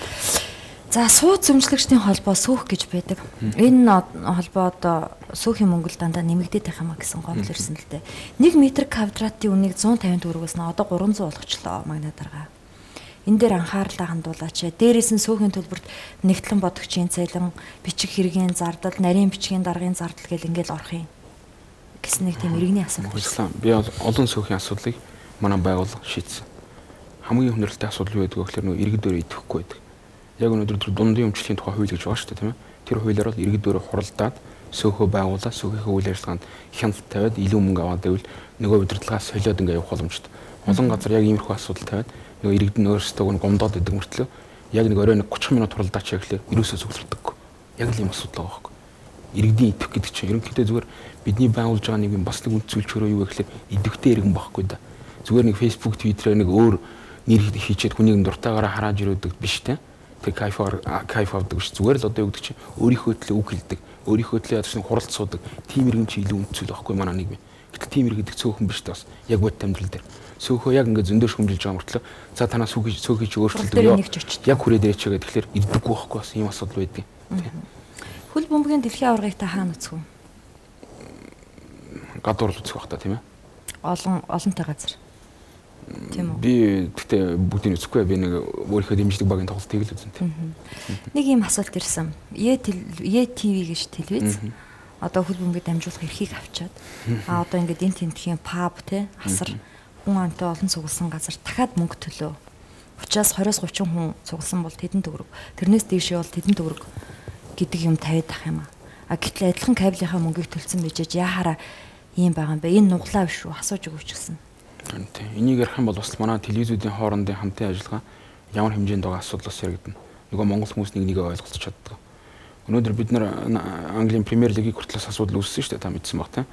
За сууд зөвмжлөгчдийн холбоо сүүх гэж байдаг. Энэ холбоо одоо сүүхийн мөнгөл дандаа нэмэгдээд байх юмаа гэсэн гомдол ирсэн л дээ. 1 м квадратын үнийг 150 төгрөгөөс нь одоо 300 болгочлоо магна дарга. Энэ дээр анхаарлаа хандуулаач. Дээрээс нь сүүхийн төлбөрт нэгтлэн бодогчийн цалин, бичих хэргийн зардал, нарийн бичгийн даргын зардал гэл ингээл орох юм. Гэсэн нэг тийм иргэний асуудал байсан. Би олон сүүхийн асуудлыг манай байгууллага шийдсэн. Хамгийн хүндрэлтэй асуудал юу гэдэг вэ гэхээр нөгөө иргэдөө идэхгүй байдаг. Яг өнөөдөр тэр дундын өмчлөлийн тухай хууль гэж байгаа шүү дээ, тийм ээ. Тэр хуулиар бол иргэдөө хуралдаад сөөхөө байгуулаад сөөхийнхээ үйл ажиллагаанд хяналт тавиад илүү мөнгө аваад байвал нөгөө удирдлагаас солиод ингээ явах боломжтой. Олон газар яг иймэрхүү асуудал тавиад нөгөө иргэд нь өөрсдөө гомдоод идэг мөртлөө яг нэг орой 30 минут хуралдаач гэхлээр ерөөсөө зөвлөрдөггүй. Яг л ийм асуудал байгаа байхгүй. Иргэдийн идэх гэдэг чинь ерөнхийдөө зүгээр бидний байгуулж байгаа нэг юм бас нэг үнд зүйлчөрөө юу гэхлээр идэвхтэй иргэн байхгүй да. Зүгээр нэг Facebook, Twitter-ээр нэг өөр нэр хийчихэд хүнийг дуртаагаараа хараад ирүүдэг биш те. Тэг кайф авдаг биш. Зүгээр л одоо юу гэдэг чинь өөрийнхөө төлөө үг хэлдэг. Өөрийнхөө төлөө ядаж нэг хуралд суудаг. Тим иргэн чи илүү үндсүүл байхгүй манай нийгэм. Гэтэл тим иргэдэг цөөхөн биш тас. Яг бод амьдрал дээр. Сөөхөө яг ингээд зөндөө шөмжилж байгаа мөртлөө за танаас сөөхий чи өөрчлөлтөө яг хүрээ дээрээ чигээ тэгэхээр ирдэггүй байхгүй бас ийм асуудал байдаг. Хөл бөмбөгийн дэлхийн аваргыг та хаана үзэх вэ? Гадуур л үзэх бах та тийм ээ. Олонтой газар. Тийм үү. Би гэхдээ бүгдийг үзэхгүй. Би нэг өөрийнхөө дэмжлэг багийн тоглолтыг л үзнэ тийм. Нэг ийм асуулт ирсэн. ЕТV гэж телевиз. Одоо хөл бөмбөгийг дамжуулах эрхийг авчаад одоо ингээд энэ тентхийн паб те асар хүн амтай олон цугласан газар дахиад мөнгө төлөө. Учраас 20-30 хүн цугласан бол тэдэн төгрөг. Тэрнээс дээшээ бол тэдэн төгрөг гэдэг юм тавиад ах юм а. Гэтэл адилхан кабелийнхаа мөнгийг төлсөн мэжээж яхаараа ийм байгаа юм бэ? Энэ нуглаа биш үү? Асууж өгөөч гэсэн. Тийм. Энийг ярих юм бол бас манай телевизүүдийн хоорондын хамтын ажиллагаа ямар хэмжээнд байгаа асуудлаас яригдана. Нөгөө монгол хүмүүс нэг нэгээ ойлголцож чаддаг. Өнөөдөр бид нар Английн Премьер Лигийг хүртэлээс асуудал үүссэн шүү дээ. Та мэдсэн баг тийм.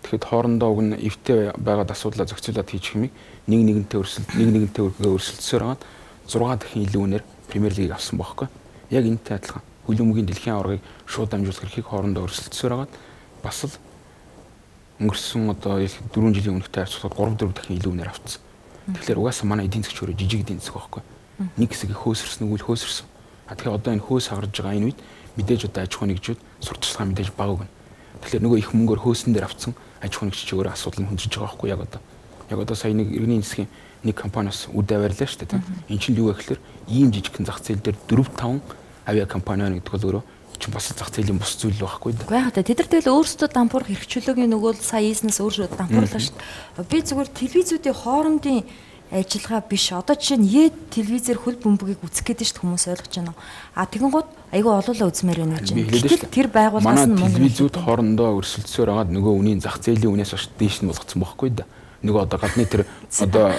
Тэгэхэд хоорондоо уг нь эвтэй байгаад асуудлаа зохицуулаад хийчих юмыг нэгнийгэнтэй өрсөлдсөөр хагаад 6 дахин илүү үнээр Премьер Лигийг авсан байхгүй. Яг энэтэй адилхан. Хөл бөмбөгийн дэлхийн аваргыг шууд дамжуулах эрхийг хоорондоо өрсөлдсөөр хагаад бас л өнгөрсөн одоо 4 жилийн өмнөхтэй харьцуулахад 3-4 дахин илүү үнээр авцсан. Тэгэхээр угаасаа манай эдийн засгийн чөлөө жижиг эдийн засаг байхгүй. Нэг хэсэг хөөсөрсөн үйл хөөсөрсөн. Тэгэхээр одоо энэ хөөс хагарж байгаа энэ үед мэдээж одоо аж ахуйн нэгжүүд сурталчилгаа мэдээж бага өгнө. Тэгэхээр нөгөө их мөнгөөр хөөсөн дээр авцсан аж ахуйн нэгжч өөрөө асуудал нь хөндөж байгаа байхгүй яг одоо. Яг одоо сая нэг иргэний засгийн нэг компаниас үд аваарлаа шүү дээ тийм. Энд чинь юу вэ гэхээр ийм жижигхэн зах зээл дээр 4-5 авиа компани байна гэдэг бол өөрөө чинь бас зах зээлийн бус зүйл байхгүй да. Уу яг тэ тэр тэгэл өөрсдөө дампуурах эрх чөлөөгийн нөгөө сая ийснээс өөрсдөө дампуурлаа шүү дээ. Би зүгээр телевизүүдийн хоорондын ажиллагаа биш. Одоо жишээ нь телевизээр хөл бөмбөгийг үзэх гэдэг шүү дээ хүмүүс ойлгож байна. А тэгэн гот айгүй олоолаа үзмээр байна гэж байна. Тэр байгууллагаас нь манай телевизүүд хоорондоо өрсөлдсөөр хагаад нөгөө үнийн зах зээлийн үнээс хойш дээш нь болгоцсон байхгүй да. Нөгөө одоо гадны тэр одоо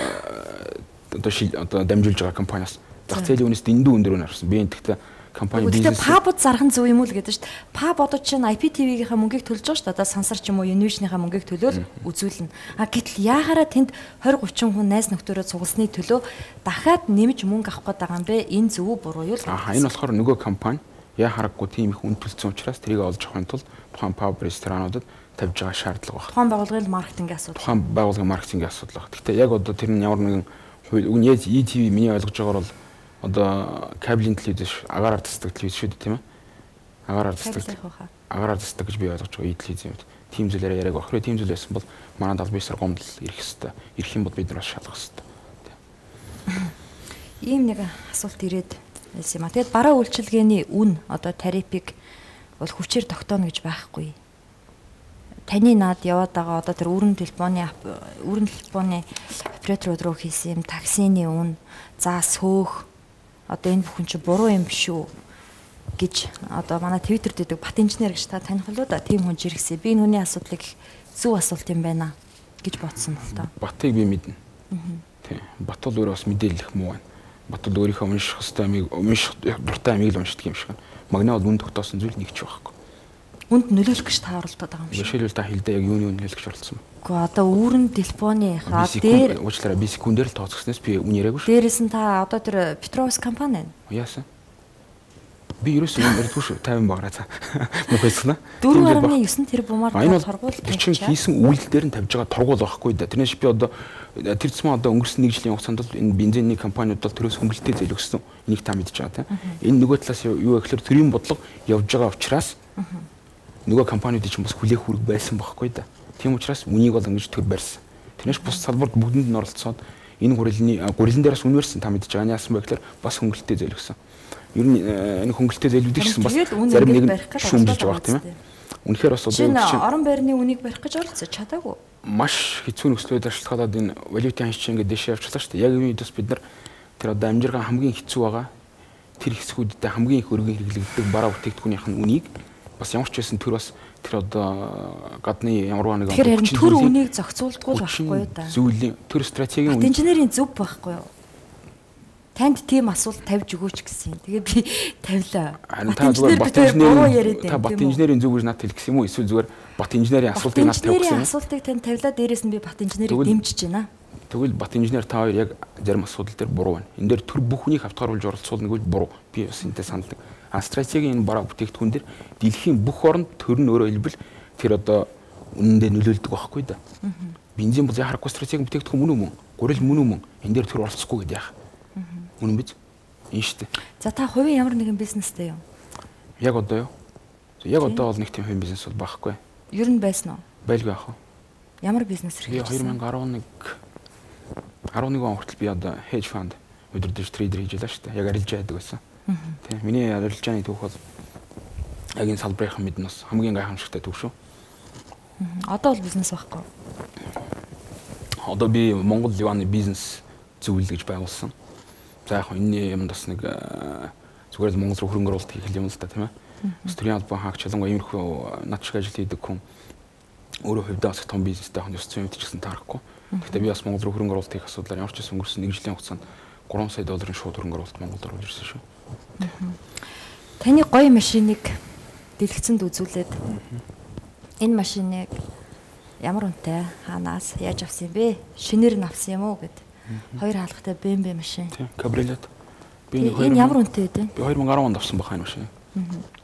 дамжуулж байгаа компаниас зах зээлийн үнээс дэндүү өндөр үнээр авсан. Би энэ тэгтээ компани бизнес пабд зархан зөв юм уу л гэдэг шүү дээ. Паб одоо чинь IPTV-гийнхаа мөнгийг төлж байгаа шүү дээ. Одоо сансар ч юм уу Univision-ийнхаа мөнгийг төлөөл үзүүлнэ. А гэтэл яахаараа тэнд 20-30 хүн найз нөхдөөрөө цугласны төлөө дахиад нэмж мөнгө авах гээд байгаа юм бэ? Энэ зөв үү буруу юу л? Энэ болохоор нөгөө компани яхаарахгүй тийм их үн төлсөн учраас тэрийг олж авахын тулд тухайн паб ресторануудад тавьж байгаа шаардлага байна. Тухайн байгууллагын маркетингийн асуудал. Тухайн байгууллагын маркетингийн асуудал байна. Гэхдээ яг одоо тэр нь ямар нэгэн ETV миний ойлгож байгаагаар бол одоо кабелийн телевиз агаараар тасдаг телевиз шүү дээ тийм ээ. Агаараар тасдаг гэж би ойлгож байгаа телевиз юм. Тим зүйлээр яриаг охроо тим зүйл байсан бол манай 79 сар гомдол ирэх хэвээр. Ирэх юм бол бид нар бас шалгах хэвээр. Ийм нэг асуулт ирээд байсан юм а. Тэгэд бараа үйлчилгээний үн одоо тарифыг бол хүчээр тогтооно гэж байхгүй. Таны наад яваад байгаа одоо тэр өрн телефоны операторууд руу хийсэн юм таксины үн за сөөх одоо энэ бүхэн чи буруу юм биш үү гэж одоо манай Twitter дээр бат инженер гэж та таних болоо да тийм хүн жиргсэн. Би нүний асуудлыг зөв асуулт юм байна гэж бодсон л доо. Батыг би мэднэ. Тийм. Бат бол өөрөө бас мэдээлэх муу байна. Бат бол өөрийнхөө унших хэвээр унших дуртай амийг л уншдаг юм шиг байна. Магна бол үн тогтоосон зүйл нэг ч байхгүй. Үнд нөлөөлөх гэж та оролдоод байгаа юм шиг. Жишээлбэл та хэлдэ яг юуны нөлөөлөх гэж оролцсон бэ? Гэхдээ одоо үүрэн телефоны хаа дээр уучлаарай би секундээр л тооцогснээс би үн яриаггүй шүү. Дээрээс нь та одоо тэр Petrovsk компани байна. Яасан? Би ерөөсөө юм ярьдгүй шүү 50 баграа цаа. Мөхөсгнэ. 4.9 тэрбумаар торгуул хийсэн үйлдэл дээр нь тавьж байгаа торгуул байхгүй да. Тэрнээс би одоо тэр зам одоо өнгөрсөн 1 жилийн хугацаанд бол энэ бензиний компаниуд бол төрөөс хөнгөлөлтөө зөөлгсөн. Энийг та мэдж байгаа тийм. Энэ нөгөө талаас юу гэхээр төрийн бодлого явж байгаа учраас нөгөө компаниудын ч бас хүлээх үүрэг байсан байхгүй да. Тийм учраас үнийг бол ингэж төр барьсан. Тэрнээс бус салбарт бүгдэнд нь оролцоод энэ гурилан дээрээс үнээрсэн та мэдж байгаа. Яасан бэ гэхээр бас хөнгөлөлтөө зөөлгсөн. Ер нь энэ хөнгөлөлтөө зөөлвдөг гэсэн бас зарим нэг шүүмжилж байгаа тийм ээ. Үнэхээр бас одоо чинь орон байрны үнийг барих гэж оролцож чадаагүй. Маш хэцүү нөхцөлөд ажиллахад энэ валютын ханш ингээд дэшээ явчихлаа шүү дээ. Яг энэ үед бас бид нар тэр одоо амжиргаан хамгийн хэцүү байгаа тэр хэсгүүдэд хамгийн их өргөн хэрэглэгддэг бараа бүтээгдэхүүнийх нь үнийг бас ямар ч байсан тэр бас тэр одоо гадны ямар нэг төр үнийг зохицуулдаггүй байхгүй да. Зүйлийн төр стратегийн үн инженерийн зөв байхгүй юу? Танд тийм асуулт тавьж өгөөч гэсэн. Тэгээ би тавилаа. Та зүгээр бат инженерийн зөв гэж надад хэлэх гэсэн юм уу? Эсвэл зүгээр бат инженерийн асуултыг надад тавих гэсэн юм уу? Асуултыг танд тавилаа, дээрээс нь би бат инженерийг дэмжиж байна. Тэгвэл бат инженер та хоёр яг зарим асуудал дээр буруу байна. Энэ дээр төр бүх хүнийг хавтгааруулж оролцуулна гэвэл буруу. Би бас энэтэй саналдаг. Стратегийн энэ бараа бүтээгдэхүүн дээр дэлхийн бүх оронд төр нь өөрөө хэлбэл тэр одоо үнэндээ нөлөөлдөг байхгүй да. Бензин бол яхахгүй стратегийн бүтээгдэхүүн мөн үү? Гурил мөн үү? Энэ дээр төр оролцохгүй гэдэг яах. Үнэн биз? Энэ шүү дээ. За та хувийн ямар нэгэн бизнестэй юу? Яг одоо юу? Яг одоо бол нэг тийм хувийн бизнес бол байхгүй. Ер нь байсан уу? Байлгүй яах вэ? Ямар бизнес эрхэлсэн? 2011 он хүртэл би одоо hedge fund өдөрдөж трейдер хийж байлаа шүү дээ. Яг арилжаа байдаг байсан. Тийм. Миний арилжааны түүх бол яг энэ салбарын мэднэ бас хамгийн гайхамшигтай түүх шүү. Одоо бол бизнес байхгүй. Одоо би Монгол Ливаны бизнес зөвлөл гэж байгуулсан. За яг энэ юм бас нэг зүгээр л Монгол руу хөрөнгө оруулалт хийх юм л та тийм ээ. Бас төрийн албан хаагч ялангуяа иймэрхүү над шиг ажил хийдэг хүн өөрөө хувьдаа бас том бизнестэй хон ёс зүйн мэдчихсэн таарахгүй. Гэхдээ би бас Монгол руу хөрөнгө оруулалт хийх асуудлаар ямар ч байсан өнгөрсөн 1 жилийн хугацаанд 3 сая долларын шууд хөрөнгө оруулалт Монголд оруулж ирсэн шүү. Таны гоё машиныг дэлгэцэнд үзүүлээд энэ машиныг ямар үнэтэй хаанаас яаж авсан юм бэ? Шинээр нь авсан юм уу гэд. Хоёр хаалгатай BMW машин. Тийм, кабриолет. Би энэ ямар үнэтэй вэ? Би 2010 онд авсан баха энэ машин.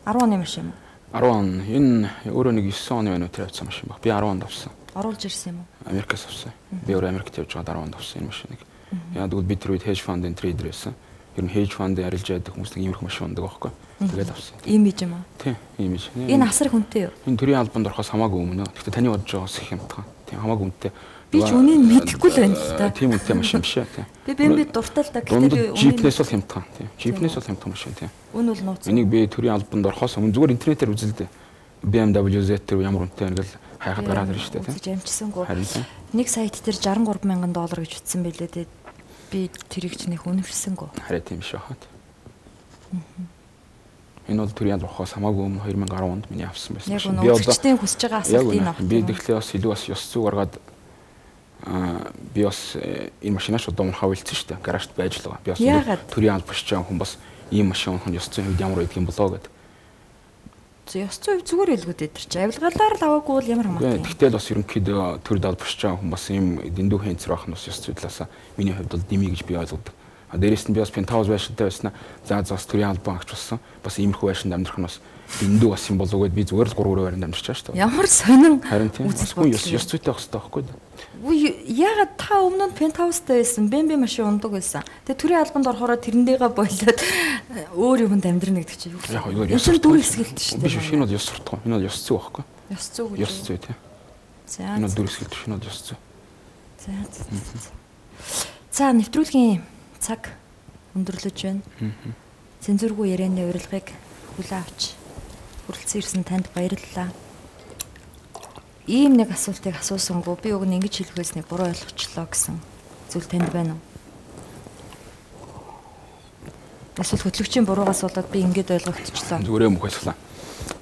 10 оны машин юм уу? 10 он. Энэ өөрөө нэг 9 оны байна уу тэр авсан машин баг. Би 10 онд авсан. Оруулж ирсэн юм уу? Америкаас авсан. Би өөрөө Америкт явж байгаа 10 онд авсан энэ машиныг. Яа тэгвэл би тэр үед hedge fund-ын трейдер байсан. Ер нь hedge fund-ын арилжаа байдаг хүмүүс нэг иймэрхүү машин ундаг байхгүй. Тэгээд авсан. Имиж юм аа? Тийм, имиж. Энэ асар хүнтэй юу? Энэ төрийн албанд орохоос хамаагүй өмнө. Гэхдээ таны бодож байгаас их юмтгаа. Тийм хамаагүй үнэтэй. Би ч үнийг мэдэхгүй л байна л та. Тийм үнэтэй машин биш ээ. Би BMW дуртай л да. Гэхдээ Jeep-нээс бол хямдхан. Тийм. Jeep-нээс бол хямдхан машин тийм. Үн бол нууц. Энийг би төрийн албанд орохоос өмнө зүгээр интернетээр үзэлдэ. BMW Z тэр ямар үнэтэй ингээл хайхад гараад ирж штэ тийм. Үзэж амжсангүй. Нэг сайт дээр 63 мянган доллар гэж утсан байлээ дээ. Би тэрийг ч нэг үнэмшсэнгүй. Хараа тийм биш байхад. Энэ бол төрийн албан орохоос хамаагүй өмнө 2010 онд миний авсан байсан. Би одоо хүсэж байгаа асуулт энэ баг. Би тэгэхээр бас илүү бас ёс зүй гаргаад би бас энэ машинаас одоо мунхаа үлдсэн шүү дээ. Гаражт байж л байгаа. Би бас төрийн албан хийж байгаа хүн бас ийм машин унах нь ёс зүйн хувьд ямар байдаг юм болоо гэдэг. Ёс зүйн хувьд зүгээр илгүүд дээр чи авилгалаар л аваагүй бол ямар хамаатай. Тэгтэл бас ерөнхийдөө төрийн албан хийж байгаа хүн бас ийм дэндүү хэнцэр байх нь бас ёс зүйн талаас миний хувьд бол дими гэж би ойлгодог. Дээрээс нь би бас пентхаус байшинтай байснаа за бас төрийн албан агч болсон. Бас иймэрхүү байшинд амьдрах нь бас дэндүү бас юм болов уу гэд би зүгээр л 3 байранд амьдарч байгаа шүү дээ. Ямар сонин үзэл ёс зүйтэй байх хэрэгтэй байхгүй юу? Ягаад та өмнө нь пентхаустай байсан, BMW машин ундаг байсан. Тэгээ төрийн албанд орохороо тэрнийгээ болоод өөр юмд амьдрна гэдэг чинь юу вэ? Энэ дүр хэсгэлт шүү дээ. Биш энэ бол ёс суртахуун. Энэ бол ёс зүй байхгүй юу? Ёс зүй гэж. Ёс зүй тийм. За. Энэ бол дүр хэсгэлт биш, энэ бол ёс зүй. За нэвтрүүлгийн цаг өндөрлөж байна. Цензургүй ярианы урилгыг хүлээн авч хүрэлцэн ирсэн танд баярлалаа. Ийм нэг асуултыг асуусангүй би уг нь ингэж хэлэх байсныг буруу ойлгочлоо гэсэн зүйл танд байна уу? Эсвэл хөтлөгчийн буруугаас болоод би ингэж ойлгогдчихлоо. Зүгээрээ мөх ойлголаа.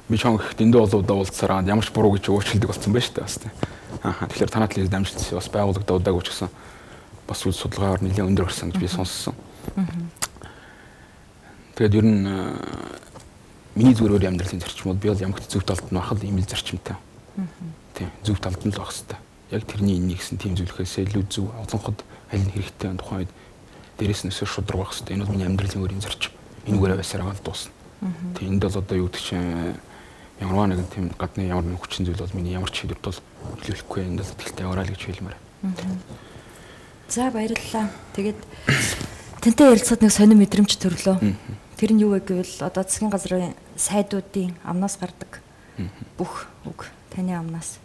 Би чонх дэндүү олоодаа уулзсараа ямар ч буруу гэж уучлалдаг болсон байж таа бас тийм. Тэгэхээр танаад л дамжуулсан бас байгууллагадаадаг ч гэсэн бас үйл судалгаагаар нэлээд өндөр гарсан гэж би сонссон. Тэгээд ер нь миний зүгээр амьдралын зарчмууд би бол ямагт зөв талд нь бахал ийм л зарчимтай. Тийм зөв талд нь л байх хэвээр. Яг тэрний энэ нэгсэн тийм зөвлөхөөс илүү зөв олонход аль нь хэрэгтэй тухайн үед дээрээс нь өсөж шудраг байх хэвээр. Энэ бол миний амьдралын өөрийн зарчим. Энүүгээр байсараа л дуусна. Тийм энд бол одоо юу гэдэг чинь ямарваа нэгэн тийм гадны ямар нэгэн хүчин зүйл бол миний ямар ч шийдвэрт бол нөлөөлөхгүй энд бол тэлтэй яваарай л гэж хэлмээр. За баярлалаа. Тэгээд тэнтэй ярилцахад нэг сонир мэдрэмж төрлөө. Тэр нь юу вэ гэвэл одоо засгийн газрын сайдуудын амнаас гардаг бүх үг таны амнаас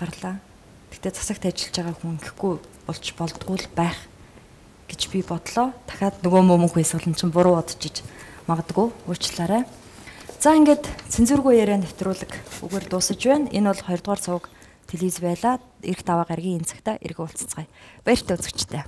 гарлаа. Гэтэ засагт ажиллаж байгаа хүн гэхгүй болж болдгоо л байх гэж би бодлоо. Дахиад нөгөө мөмөнх байсан чинь буруу бодож иж магадгүй уучлаарай. За ингээд цензургүй яриа нэвтрүүлэг үгээр дуусаж байна. Энэ бол 2 дугаар цувг телевиз байлаа. Ирэх даваа гарагийн энэ цагта эргүүлцгээе. Баяртай үзэгчтэй.